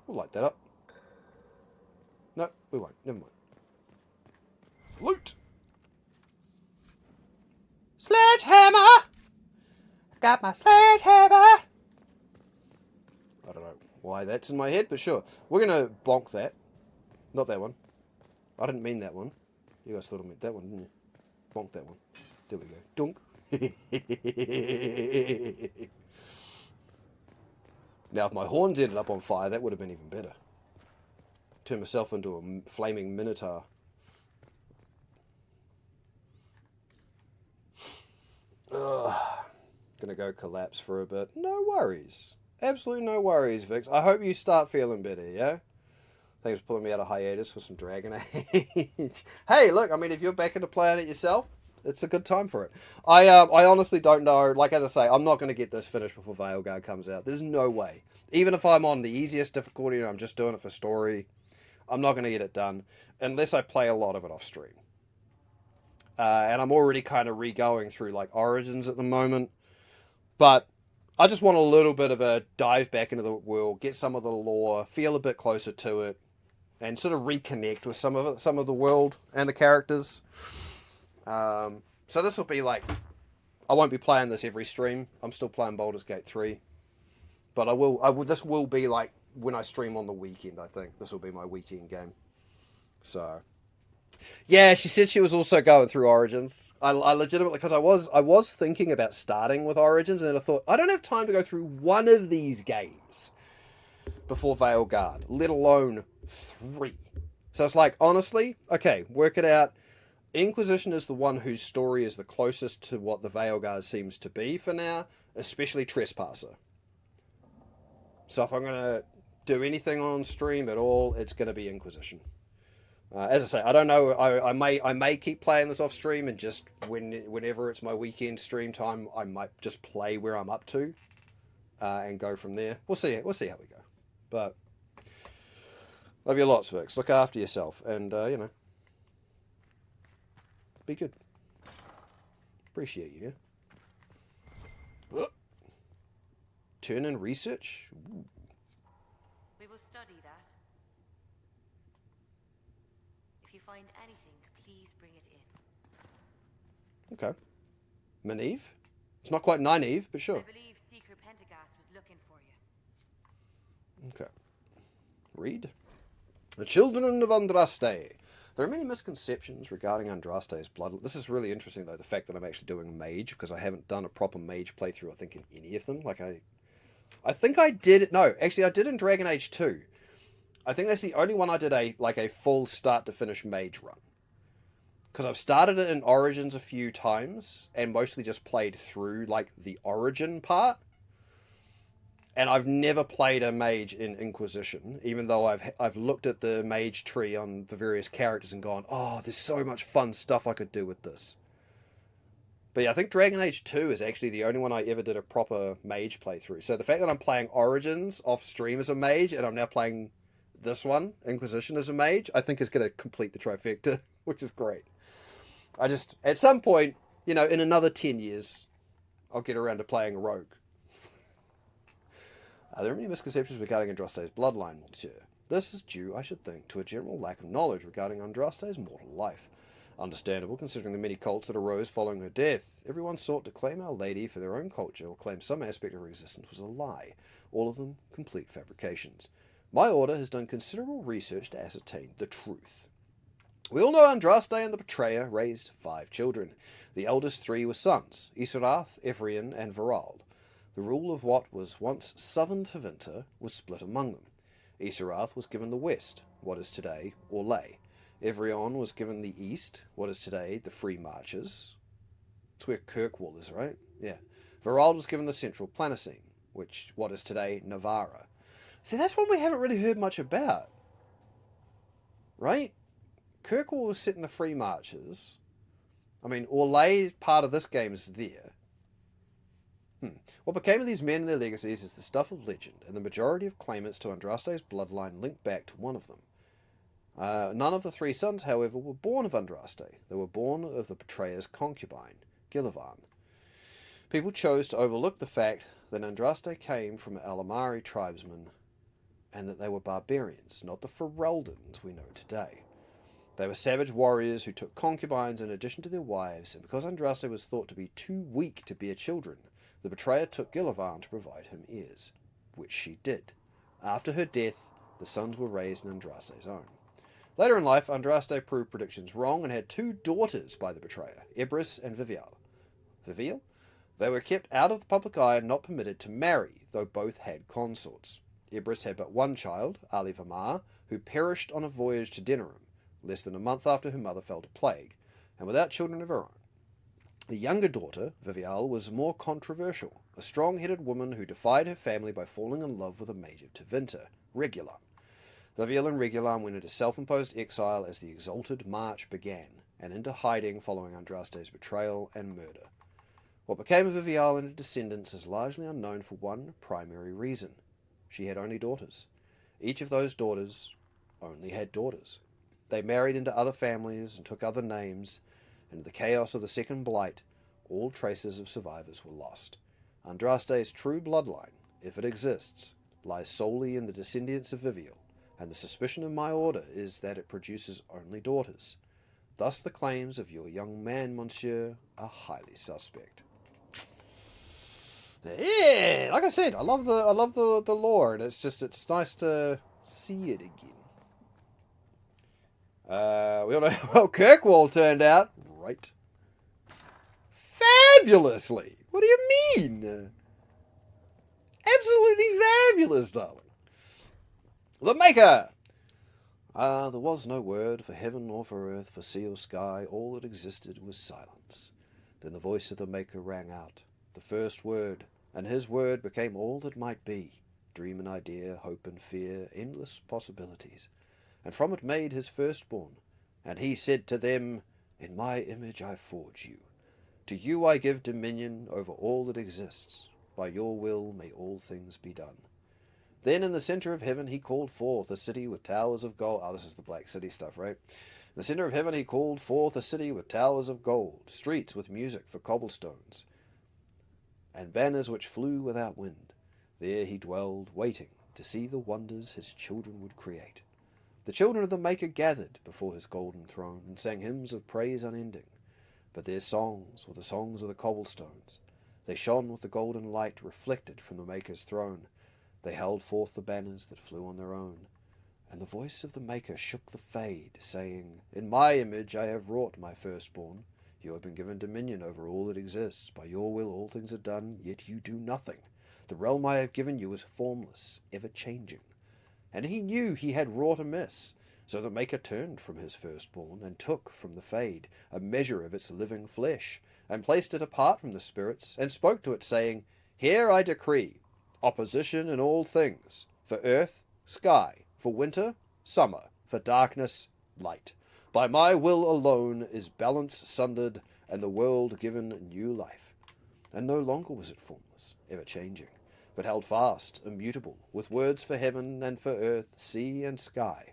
We'll light that up. No, we won't. Never mind. Loot! Sledgehammer! I got my sledgehammer! I don't know why that's in my head, but sure. We're going to bonk that. Not that one. I didn't mean that one. You guys thought I meant that one, didn't you? Bonk that one. There we go. Dunk. Now, if my horns ended up on fire, that would have been even better. Turn myself into a flaming minotaur. Ugh. Gonna go collapse for a bit. No worries. Absolutely no worries, Vix. I hope you start feeling better, yeah? Thanks for pulling me out of hiatus for some Dragon Age. Hey, look, I mean, if you're back into playing it yourself, it's a good time for it. I honestly don't know. Like, as I say, I'm not going to get this finished before Veilguard comes out. There's no way. Even if I'm on the easiest difficulty and I'm just doing it for story, I'm not going to get it done unless I play a lot of it off stream. And I'm already kind of re-going through, like, Origins at the moment. But I just want a little bit of a dive back into the world, get some of the lore, feel a bit closer to it, and sort of reconnect with some of the world and the characters. So this will be like, I won't be playing this every stream. I'm still playing Baldur's Gate 3. But this will be like when I stream on the weekend, I think. This will be my weekend game. So, yeah, she said she was also going through Origins. I legitimately, because I was thinking about starting with Origins, and then I thought, I don't have time to go through one of these games before Veilguard, let alone 3. So it's like, honestly, okay, work it out. Inquisition is the one whose story is the closest to what the Veilguard seems to be for now, especially Trespasser. So if I'm going to do anything on stream at all, it's going to be Inquisition. As I say, I don't know. I may keep playing this off stream, and just whenever it's my weekend stream time, I might just play where I'm up to, and go from there. We'll see. We'll see how we go. But love you lots, Vix. Look after yourself, and be good. Appreciate you. Turn in research. Ooh. We will study that. If you find anything, please bring it in. Okay. Maneve? It's not quite Nynaeve, but sure. I believe Seeker Pentagast was looking for you. Okay. Read. The Children of Andraste. There are many misconceptions regarding Andraste's blood. This is really interesting, though, the fact that I'm actually doing Mage, because I haven't done a proper Mage playthrough, I think, in any of them. Like, I think I did it. No, actually, I did in Dragon Age 2. I think that's the only one I did a full start-to-finish Mage run. Because I've started it in Origins a few times, and mostly just played through, like, the Origin part. And I've never played a mage in Inquisition, even though I've looked at the mage tree on the various characters and gone, oh, there's so much fun stuff I could do with this. But yeah, I think Dragon Age 2 is actually the only one I ever did a proper mage playthrough. So the fact that I'm playing Origins off stream as a mage, and I'm now playing this one, Inquisition, as a mage, I think is going to complete the trifecta, which is great. At some point, in another 10 years, I'll get around to playing a rogue. Are there any misconceptions regarding Andraste's bloodline, monsieur? This is due, I should think, to a general lack of knowledge regarding Andraste's mortal life. Understandable, considering the many cults that arose following her death. Everyone sought to claim Our Lady for their own culture, or claim some aspect of her existence was a lie. All of them complete fabrications. My order has done considerable research to ascertain the truth. We all know Andraste and the Betrayer raised 5 children. The eldest 3 were sons, Isarath, Ephraim, and Verald. The rule of what was once southern Tevinter was split among them. Isarath was given the west, what is today Orlais. Ephraim was given the east, what is today the Free Marches. It's where Kirkwall is, right? Yeah. Verald was given the central Planocene, what is today Navarra. See, that's one we haven't really heard much about. Right? Kirkwall was set in the Free Marches. I mean, Orlais, part of this game, is there. What became of these men and their legacies is the stuff of legend, and the majority of claimants to Andraste's bloodline link back to one of them. None of the 3 sons, however, were born of Andraste. They were born of the Betrayer's concubine, Gillivan. People chose to overlook the fact that Andraste came from Alamari tribesmen, and that they were barbarians, not the Ferelden's we know today. They were savage warriors who took concubines in addition to their wives, and because Andraste was thought to be too weak to bear children, the Betrayer took Gillivan to provide him heirs, which she did. After her death, the sons were raised in Andraste's own. Later in life, Andraste proved predictions wrong and had 2 daughters by the betrayer, Ebris and Vivial. Vivial? They were kept out of the public eye and not permitted to marry, though both had consorts. Ebris had but one child, Ali Vamar, who perished on a voyage to Denerim, less than a month after her mother fell to plague, and without children of her own. The younger daughter, Vivial, was more controversial, a strong-headed woman who defied her family by falling in love with a mage of Tevinter, Regulam. Vivial and Regulam went into self-imposed exile as the Exalted March began, and into hiding following Andraste's betrayal and murder. What became of Vivial and her descendants is largely unknown for one primary reason. She had only daughters. Each of those daughters only had daughters. They married into other families and took other names, and in the chaos of the Second Blight, all traces of survivors were lost. Andraste's true bloodline, if it exists, lies solely in the descendants of Vivial, and the suspicion of my order is that it produces only daughters. Thus the claims of your young man, monsieur, are highly suspect. Yeah, like I said, I love the lore, and it's nice to see it again. We all know how Kirkwall turned out, right? Fabulously. What do you mean? Absolutely fabulous, darling. The Maker! There was no word for heaven or for earth, for sea or sky. All that existed was silence. Then the voice of the Maker rang out, the first word, and his word became all that might be. Dream and idea, hope and fear, endless possibilities. And from it made his firstborn. And he said to them, In my image I forge you. To you I give dominion over all that exists. By your will may all things be done. Then in the center of heaven he called forth a city with towers of gold. Oh, this is the Black City stuff, right? In the center of heaven he called forth a city with towers of gold, streets with music for cobblestones, and banners which flew without wind. There he dwelled, waiting to see the wonders his children would create. The children of the Maker gathered before his golden throne and sang hymns of praise unending. But their songs were the songs of the cobblestones. They shone with the golden light reflected from the Maker's throne. They held forth the banners that flew on their own. And the voice of the Maker shook the fade, saying, In my image I have wrought my firstborn. You have been given dominion over all that exists. By your will all things are done, yet you do nothing. The realm I have given you is formless, ever-changing. And he knew he had wrought amiss. So the Maker turned from his firstborn, and took from the fade a measure of its living flesh, and placed it apart from the spirits, and spoke to it, saying, Here I decree opposition in all things, for earth, sky, for winter, summer, for darkness, light. By my will alone is balance sundered, and the world given new life. And no longer was it formless, ever-changing, but held fast, immutable, with words for heaven and for earth, sea and sky.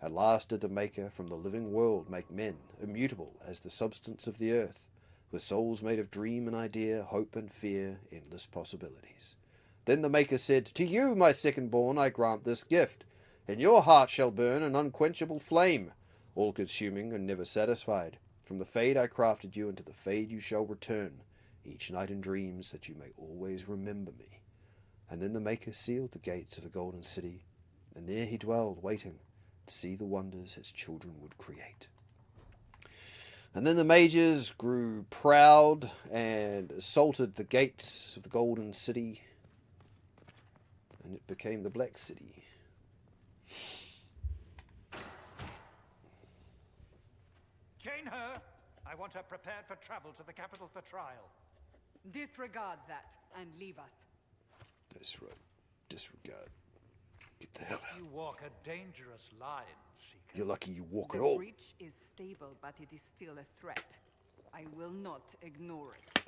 At last did the Maker from the living world make men, immutable as the substance of the earth, with souls made of dream and idea, hope and fear, endless possibilities. Then the Maker said, To you, my second-born, I grant this gift. In your heart shall burn an unquenchable flame, all-consuming and never satisfied. From the fade I crafted you, and to the fade you shall return, each night in dreams, that you may always remember me. And then the Maker sealed the gates of the Golden City, and there he dwelled, waiting to see the wonders his children would create. And then the mages grew proud and assaulted the gates of the Golden City, and it became the Black City. Chain her! I want her prepared for travel to the capital for trial. Disregard that and leave us. That's right. Disregard. Get the hell out. You walk a dangerous line, Seeker. You're lucky you walk The at all. breach is stable, but it is still a threat. I will not ignore it.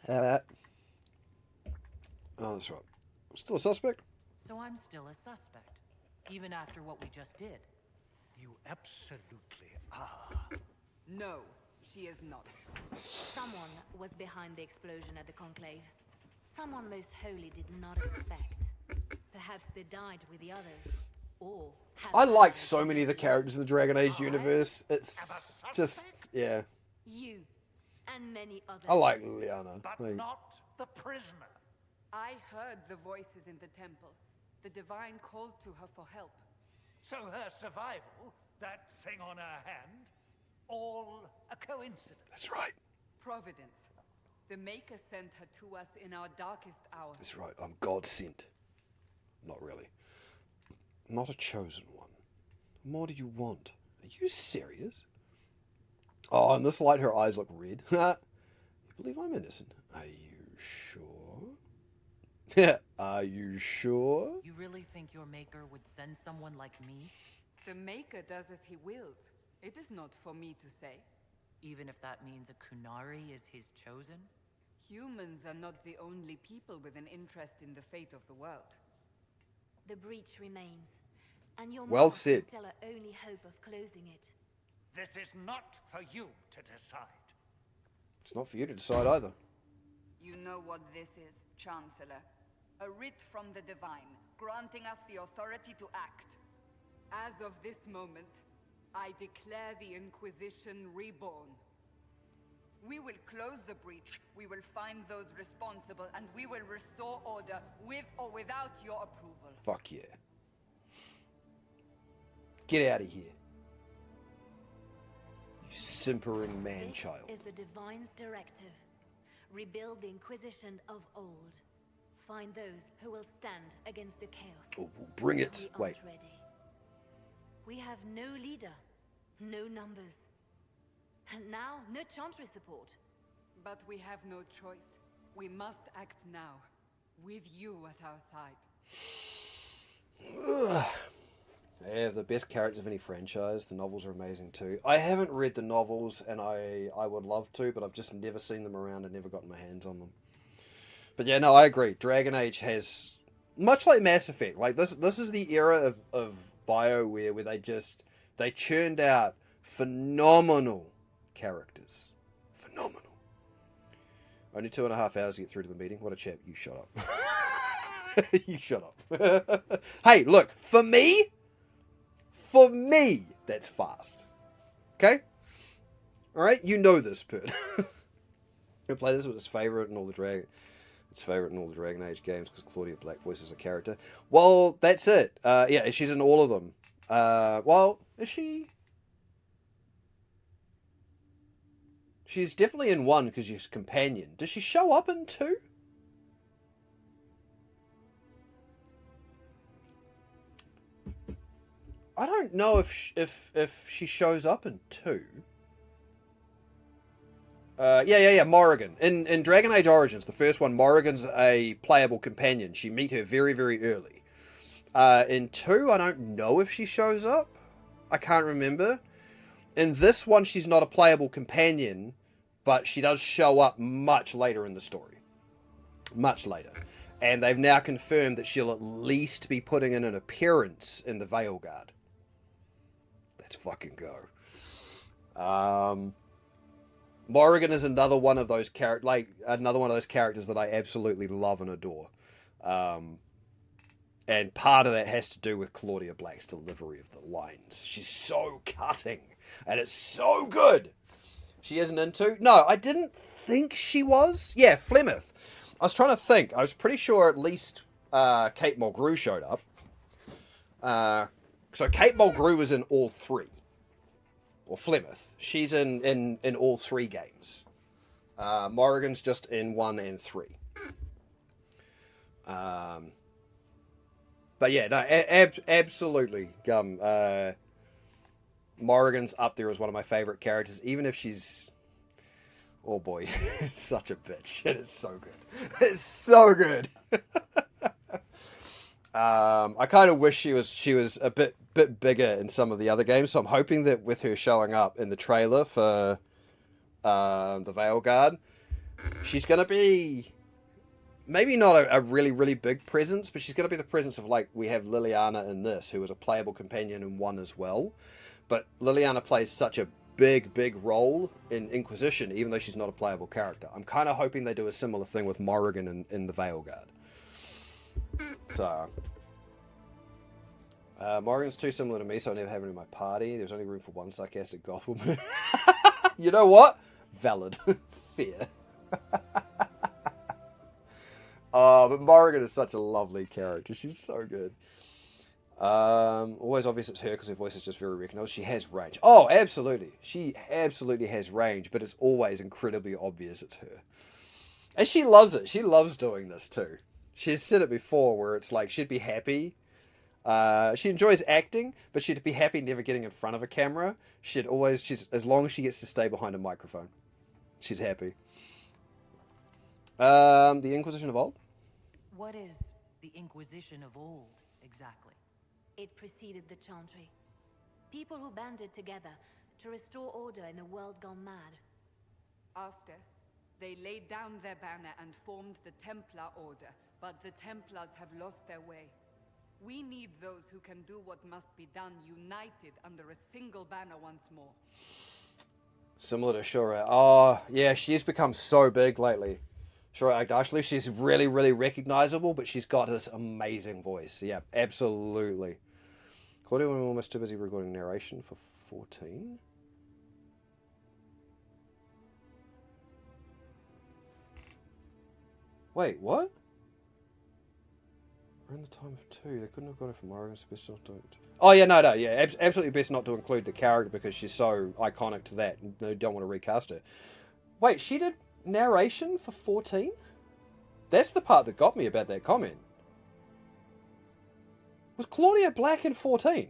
Oh, that's right. I'm still a suspect. So I'm still a suspect, even after what we just did. You absolutely are. No, she is not. Someone was behind the explosion at the Conclave. Someone most holy did not expect. Perhaps they died with the others. Or I like so many of the characters in the Dragon Age universe. It's just, yeah. You and many others. I like Liliana. But Like, not the prisoner. I heard the voices in the temple. The Divine called to her for help. So her survival, that thing on her hand, all a coincidence. That's right. Providence. The Maker sent her to us in our darkest hour. That's right. I'm God sent. Not really. Not a chosen one. What more do you want? Are you serious? Oh, in this light, her eyes look red. You believe I'm innocent? Are you sure? Are you sure? You really think your maker would send someone like me? The Maker does as he wills. It is not for me to say. Even if that means a Kunari is his chosen? Humans are not the only people with an interest in the fate of the world. The breach remains, and your Well mark is said. still our only hope of closing it. This is not for you to decide. It's not for you to decide either. You know what this is, Chancellor. A writ from the Divine, granting us the authority to act. As of this moment, I declare the Inquisition reborn. We will close the breach, we will find those responsible, and we will restore order with or without your approval. Fuck yeah. Get out of here. You simpering man-child. This is the Divine's directive. Rebuild the Inquisition of old. Find those who will stand against the chaos. Oh, we'll bring it. We Wait. aren't ready. We have no leader, no numbers. And now, no Chantry support. But we have no choice. We must act now, with you at our side. They have the best characters of any franchise. The novels are amazing too. I haven't read the novels, and I would love to, but I've just never seen them around and never gotten my hands on them. But yeah, no, I agree. Dragon Age has, much like Mass Effect, like this is the era of BioWare where they churned out phenomenal characters. Phenomenal. Only 2.5 hours to get through to the meeting. What a chap. You shut up. You shut up. Hey, look, for me, that's fast. Okay? Alright? You know this, Pert. He'll play this with his favorite in all the Dragon Age games because Claudia Black voices a character. Well, that's it. Yeah, she's in all of them. Well, is she? She's definitely in 1 because she's companion. Does she show up in 2? I don't know if she shows up in 2. Yeah. Morrigan. In Dragon Age Origins, the first one, Morrigan's a playable companion. You meet her very, very early. In 2, I don't know if she shows up. I can't remember. In this one, she's not a playable companion, but she does show up much later in the story. Much later. And they've now confirmed that she'll at least be putting in an appearance in the Veilguard. Let's fucking go. Morrigan is another one of those characters that I absolutely love and adore. And part of that has to do with Claudia Black's delivery of the lines. She's so cutting, and it's so good. She isn't into? No, I didn't think she was. Yeah, Flemeth. I was trying to think. I was pretty sure at least Kate Mulgrew showed up. So Kate Mulgrew was in all 3. Or Flemeth. She's in all 3 games. Morrigan's just in 1 and 3. But yeah, no, absolutely. Morrigan's up there as one of my favorite characters, even if she's, oh boy, such a bitch. It is so good. It's so good. I kind of wish she was a bit bigger in some of the other games, so I'm hoping that with her showing up in the trailer for the Veilguard, she's gonna be maybe not a really, really big presence, but she's gonna be the presence of, like, we have Liliana in this, who was a playable companion in 1 as well. But Liliana plays such a big role in Inquisition, even though she's not a playable character. I'm kind of hoping they do a similar thing with Morrigan in the Veilguard. So, Morrigan's too similar to me, so I never have it in my party. There's only room for one sarcastic goth woman. You know what? Valid. Fair. Oh, but Morrigan is such a lovely character. She's so good. Always obvious it's her because her voice is just very recognizable. She has range. Oh, absolutely. She absolutely has range, but it's always incredibly obvious it's her. And she loves it. She loves doing this too. She's said it before where it's like she'd be happy. She enjoys acting, but she'd be happy never getting in front of a camera. She's as long as she gets to stay behind a microphone, she's happy. The Inquisition of old? What is the Inquisition of old, exactly? It preceded the Chantry. People who banded together to restore order in a world gone mad. After, they laid down their banner and formed the Templar Order, but the Templars have lost their way. We need those who can do what must be done, united under a single banner once more. Similar to Shura. Oh, yeah, she's become so big lately. Shura Agdashli, she's really, really recognizable, but she's got this amazing voice. Yeah, absolutely. Claudia, we're almost too busy recording narration for 14. Wait, what? Around the time of 2, they couldn't have got it from Morrigan, so best not to... Oh, yeah, no, yeah, absolutely best not to include the character because she's so iconic to that. No, don't want to recast her. Wait, she did narration for 14? That's the part that got me about that comment. Was Claudia Black in 14?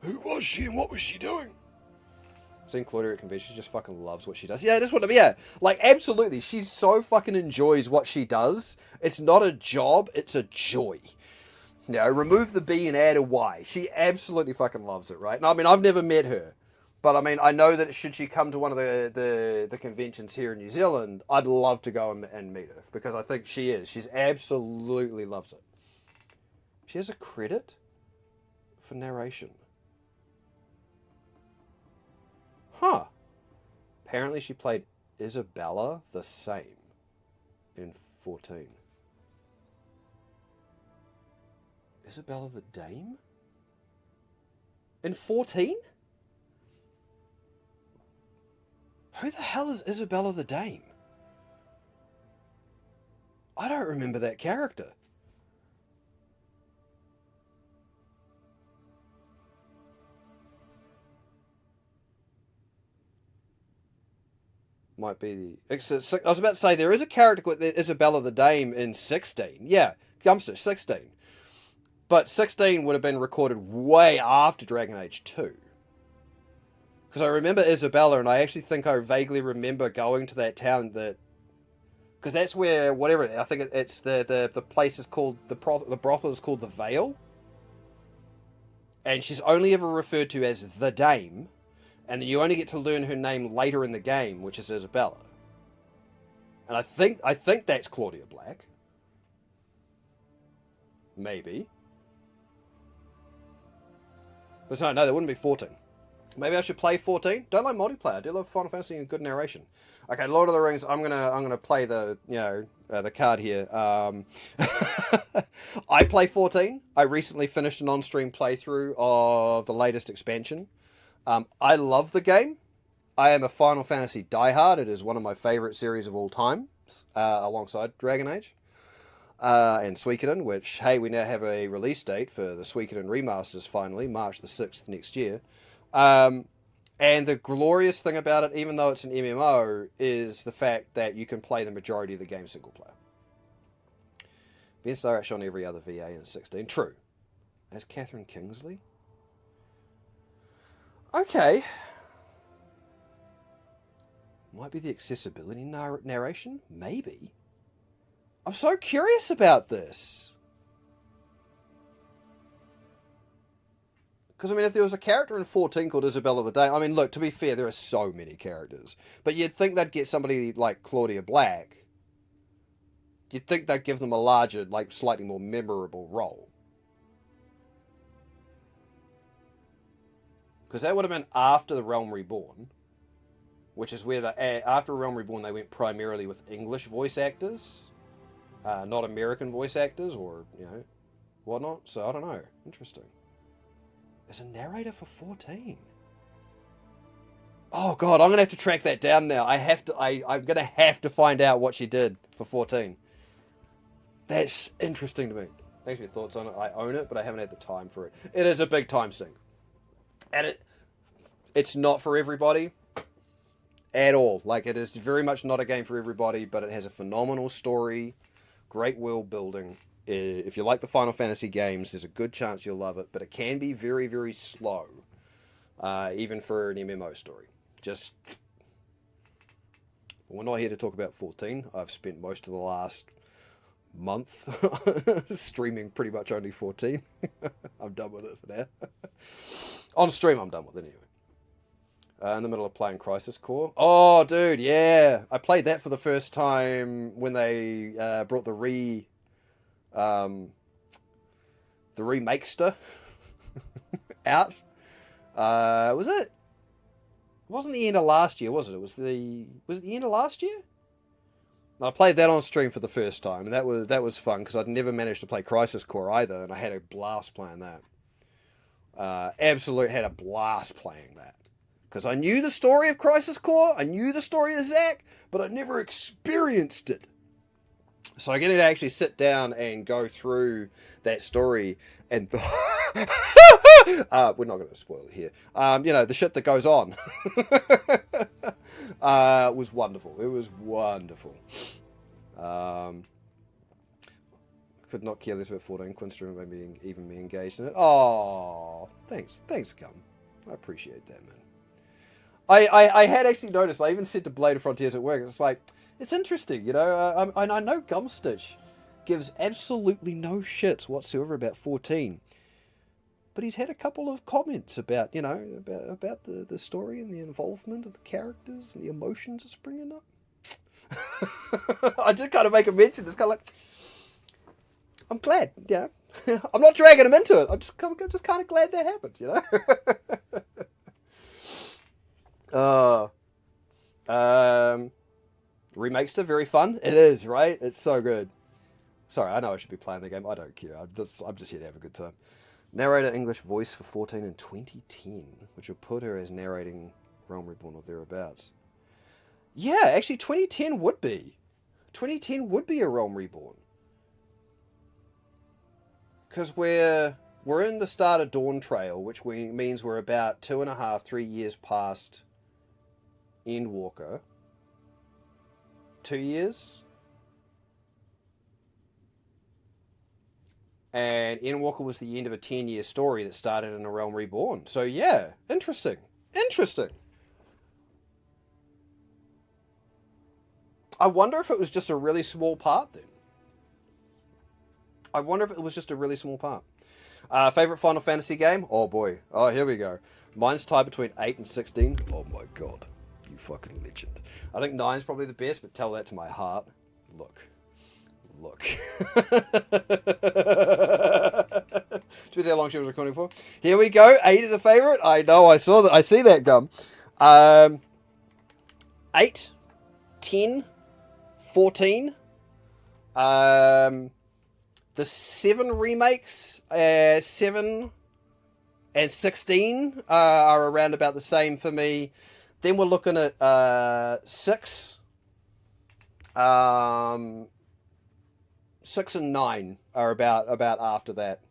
Who was she and what was she doing? Seeing Claudia at convention, she just fucking loves what she does. Yeah, that's what I mean. Yeah, like, absolutely. She so fucking enjoys what she does. It's not a job, it's a joy. You know, remove the B and add a Y. She absolutely fucking loves it, right? And I mean, I've never met her. But I mean, I know that should she come to one of the conventions here in New Zealand, I'd love to go and meet her. Because I think she's absolutely loves it. She has a credit for narration. Huh. Apparently she played Isabella the same in 14. Isabella the Dame? In 14? Who the hell is Isabella the Dame? I don't remember that character. Might be the... I was about to say, there is a character called Isabella the Dame in 16. Yeah, comes to 16. But 16 would have been recorded way after Dragon Age 2. Because I remember Isabella, and I actually think I vaguely remember going to that town that... Because that's where, whatever, I think it's the place is called, the brothel is called the Vale. And she's only ever referred to as the Dame. And then you only get to learn her name later in the game, which is Isabella. And I think that's Claudia Black. Maybe. But no, that wouldn't be 14. Maybe I should play 14. Don't like multiplayer. I do love Final Fantasy and good narration. Okay, Lord of the Rings. I'm gonna play the the card here. I play 14. I recently finished an on-stream playthrough of the latest expansion. I love the game. I am a Final Fantasy diehard. It is one of my favorite series of all time, alongside Dragon Age and Suikoden, which, hey, we now have a release date for the Suikoden remasters finally, March the 6th next year. And the glorious thing about it, even though it's an MMO, is the fact that you can play the majority of the game single player. Best direction on every other VA in 16. True. As Catherine Kingsley? Okay. Might be the accessibility narration? Maybe. I'm so curious about this. Because, I mean, if there was a character in 14 called Isabella the Dame... I mean, look, to be fair, there are so many characters. But you'd think they'd get somebody like Claudia Black. You'd think they'd give them a larger, like, slightly more memorable role. Because that would have been after the Realm Reborn. Which is where, after Realm Reborn, they went primarily with English voice actors. Not American voice actors or, whatnot. So, I don't know. Interesting. There's a narrator for 14. Oh god, I'm gonna have to track that down now. I'm gonna have to find out what she did for 14. That's interesting to me. Thanks for your thoughts on it. I own it, but I haven't had the time for it. It is a big time sink. And it's not for everybody at all. Like, it is very much not a game for everybody, but it has a phenomenal story, great world building. If you like the Final Fantasy games, there's a good chance you'll love it, but it can be very, very slow, even for an MMO story. We're not here to talk about 14. I've spent most of the last month streaming pretty much only 14. I'm done with it for now. On stream, I'm done with it anyway. In the middle of playing Crisis Core. Oh, dude, yeah. I played that for the first time when they brought the remakester out. Was it? It wasn't the end of last year, was it? Was it the end of last year? I played that on stream for the first time, and that was fun because I'd never managed to play Crisis Core either, and I had a blast playing that. Absolute had a blast playing that because I knew the story of Crisis Core, I knew the story of Zack, but I never experienced it. So I get to actually sit down and go through that story, and we're not going to spoil it here. The shit that goes on was wonderful. It was wonderful. Could not care less about 14. Quinster maybe even me engaged in it. Oh, thanks, Gum. I appreciate that, man. I had actually noticed. I even said to Blade of Frontiers at work. It's like, it's interesting, you know. I know Gumstitch gives absolutely no shits whatsoever about 14, but he's had a couple of comments about, you know, about the story and the involvement of the characters and the emotions it's bringing up. I did kind of make a mention. It's kind of like, I'm glad, you know. I'm not dragging him into it. I'm just kind of glad that happened, you know. Remakester, very fun. It is, right? It's so good. Sorry, I know I should be playing the game. I don't care. I'm just here to have a good time. Narrator English voice for 14 in 2010, which will put her as narrating Realm Reborn or thereabouts. Yeah, actually 2010 would be. 2010 would be a Realm Reborn. Because we're in the start of Dawn Trail, which means we're about 2.5, 3 years past Endwalker. 2 years? And Endwalker was the end of a 10-year story that started in A Realm Reborn. So yeah, interesting. I wonder if it was just a really small part then. Favorite Final Fantasy game? Oh boy. Oh, here we go. Mine's tied between 8 and 16. Oh my god. You fucking legend. I think 9's probably the best, but tell that to my heart. Look. Depends how long she was recording for. Here we go. 8 is a favorite. I know. I saw that. I see that, Gum. 8, 10, 14. The 7 remakes, 7 and 16 are around about the same for me. Then we're looking at 6. 6 and 9 are about after that.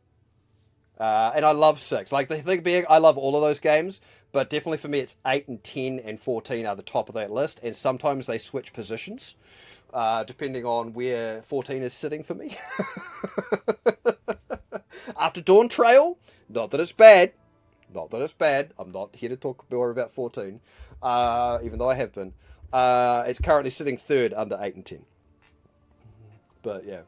And I love 6. Like, the thing being, I love all of those games, but definitely for me it's 8 and 10 and 14 are the top of that list, and sometimes they switch positions, depending on where 14 is sitting for me. After Dawn Trail, not that it's bad. I'm not here to talk more about 14, even though I have been. It's currently sitting third under 8 and 10. But yeah.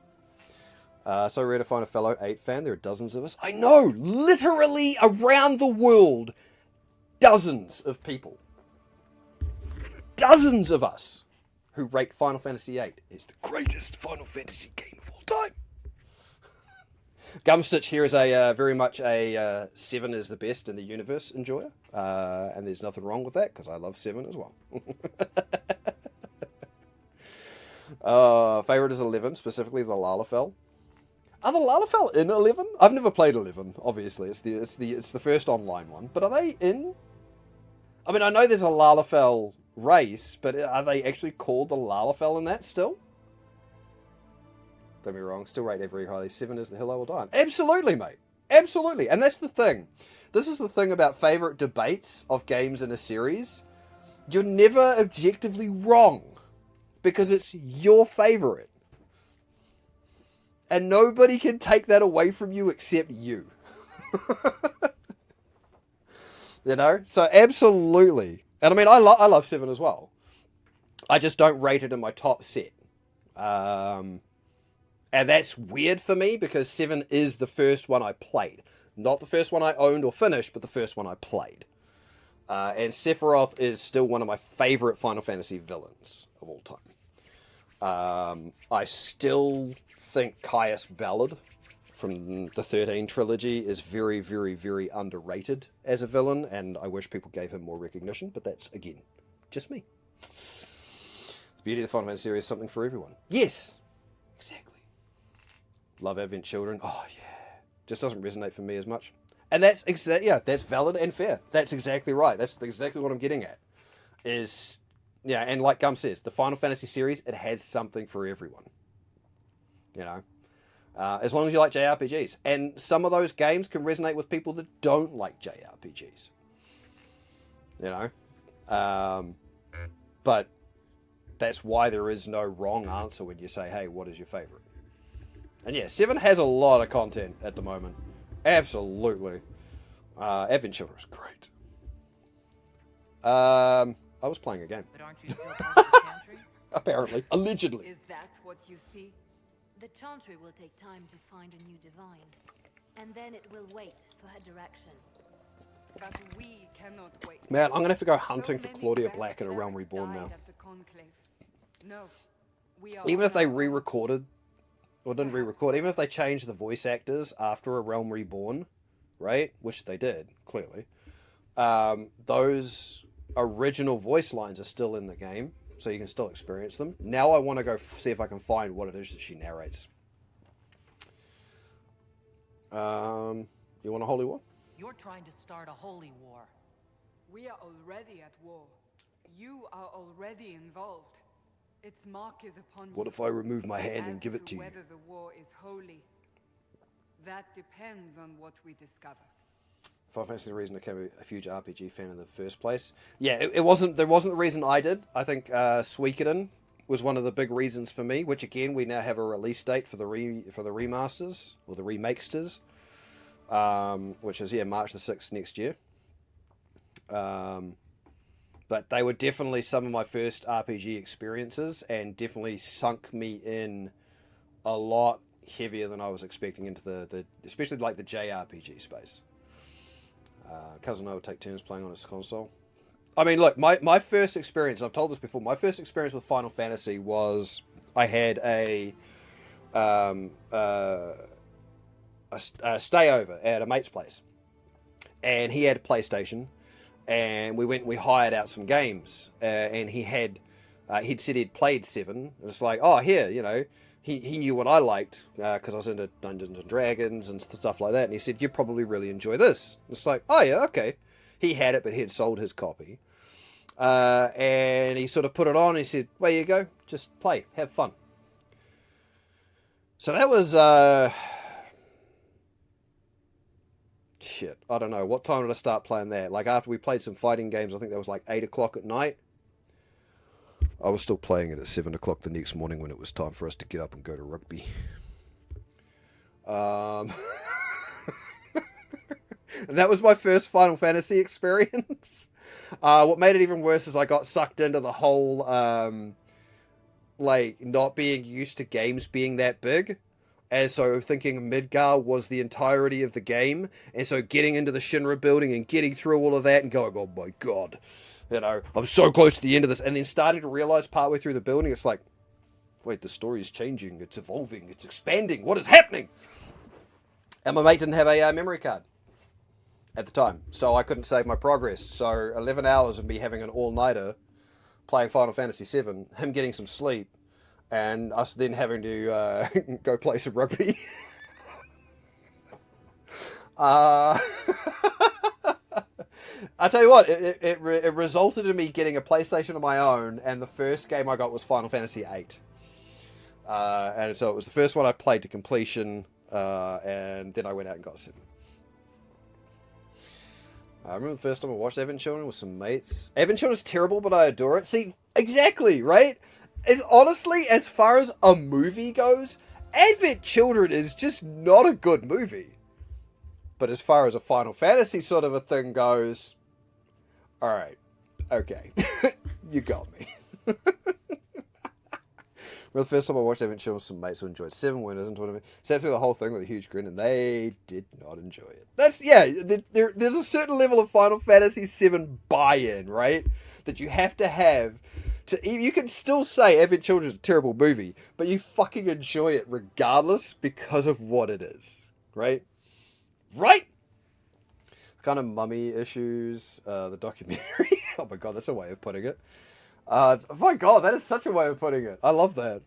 So rare to find a fellow 8 fan. There are dozens of us. I know! Literally around the world. Dozens of people. Dozens of us who rate Final Fantasy VIII is the greatest Final Fantasy game of all time. Gumstitch here is very much a 7 is the best in the universe enjoyer. And there's nothing wrong with that, because I love 7 as well. Favorite is 11, specifically the Lalafell. Are the Lalafell in 11? I've never played 11, obviously. It's the first online one. But are they in? I mean, I know there's a Lalafell race, but are they actually called the Lalafell in that still? Don't be wrong, still rate every highly. 7 is the hill I will die on. Absolutely, mate. Absolutely. And that's the thing. This is the thing about favourite debates of games in a series. You're never objectively wrong. Because it's your favourite. And nobody can take that away from you except you. You know? So absolutely. And I mean, I love 7 as well. I just don't rate it in my top set. And that's weird for me because 7 is the first one I played. Not the first one I owned or finished, but the first one I played. And Sephiroth is still one of my favourite Final Fantasy villains of all time. I still think Caius Ballard from the 13 trilogy is very, very, very underrated as a villain, and I wish people gave him more recognition, but that's, again, just me. The beauty of the Final Fantasy series is something for everyone. Yes! Exactly. Love Advent Children. Oh, yeah. Just doesn't resonate for me as much. And that's that's valid and fair. That's exactly right. That's exactly what I'm getting at. Yeah, and like Gum says, the Final Fantasy series, it has something for everyone. You know? As long as you like JRPGs. And some of those games can resonate with people that don't like JRPGs. You know? But that's why there is no wrong answer when you say, hey, what is your favourite? And yeah, 7 has a lot of content at the moment. Absolutely. Advent Children is great. I was playing a game. But aren't you still part of the Chantry? Apparently. Allegedly. Is that what you see? The Chantry will take time to find a new divine. And then it will wait for her direction. But we cannot wait. Man, I'm going to have to go hunting So for many Claudia grand Black in A Realm clerics Reborn died now. at the conclave. No, we are Even if they on our own. re-recorded, or didn't re-record, even if they changed the voice actors after A Realm Reborn, right, which they did, clearly, those original voice lines are still in the game, so you can still experience them. Now I want to go see if I can find what it is that she narrates. You want a holy war? You're trying to start a holy war. We are already at war. You are already involved. Its mark is upon you. What if I remove my hand and As give it to you? whether the war is holy, that depends on what we discover. Final Fantasy, the reason I became a huge RPG fan in the first place. Yeah, it wasn't. There wasn't the reason I did. I think Suikoden was one of the big reasons for me. Which again, we now have a release date for the remasters or the remakesters, which is March the 6th next year. But they were definitely some of my first RPG experiences, and definitely sunk me in a lot heavier than I was expecting into the especially like the JRPG space. Cousin and I would take turns playing on his console. I mean, look, my first experience, I've told this before, my first experience with Final Fantasy was I had a stayover at a mate's place. And he had a PlayStation. And we went and we hired out some games. And he'd said he'd played 7. And it's like, oh, here, you know. He knew what I liked because I was into Dungeons and Dragons and stuff like that. And he said, you probably really enjoy this. It's like, oh, yeah, okay. He had it, but he had sold his copy. And he sort of put it on and he said, there you go. Just play. Have fun. So that was... shit. I don't know. What time did I start playing that? Like after we played some fighting games, I think that was like 8 o'clock at night. I was still playing it at 7 o'clock the next morning when it was time for us to get up and go to rugby. And that was my first Final Fantasy experience. What made it even worse is I got sucked into the whole, like, not being used to games being that big. And so thinking Midgar was the entirety of the game. And so getting into the Shinra building and getting through all of that and going, oh my god. You know, I'm so close to the end of this. And then starting to realize partway through the building, it's like, wait, the story's changing. It's evolving. It's expanding. What is happening? And my mate didn't have a memory card at the time. So I couldn't save my progress. So 11 hours of me having an all-nighter playing Final Fantasy VII, him getting some sleep, and us then having to go play some rugby. I tell you what, it resulted in me getting a PlayStation of my own, and the first game I got was Final Fantasy VIII. And so it was the first one I played to completion, and then I went out and got 7. I remember the first time I watched Advent Children with some mates. Advent Children is terrible, but I adore it. See, exactly, right? It's honestly, as far as a movie goes, Advent Children is just not a good movie. But as far as a Final Fantasy sort of a thing goes, alright, okay, you got me. Well, the first time I watched Advent Children with some mates who enjoyed 7 winners and tournament, sat through the whole thing with a huge grin, and they did not enjoy it. That's, yeah, there's a certain level of Final Fantasy VII buy-in, right? That you have to have. You can still say Advent Children is a terrible movie, but you fucking enjoy it regardless because of what it is, right? Right? Kind of mummy issues, the documentary. Oh my god, that's a way of putting it. Oh my god, that is such a way of putting it. I love that.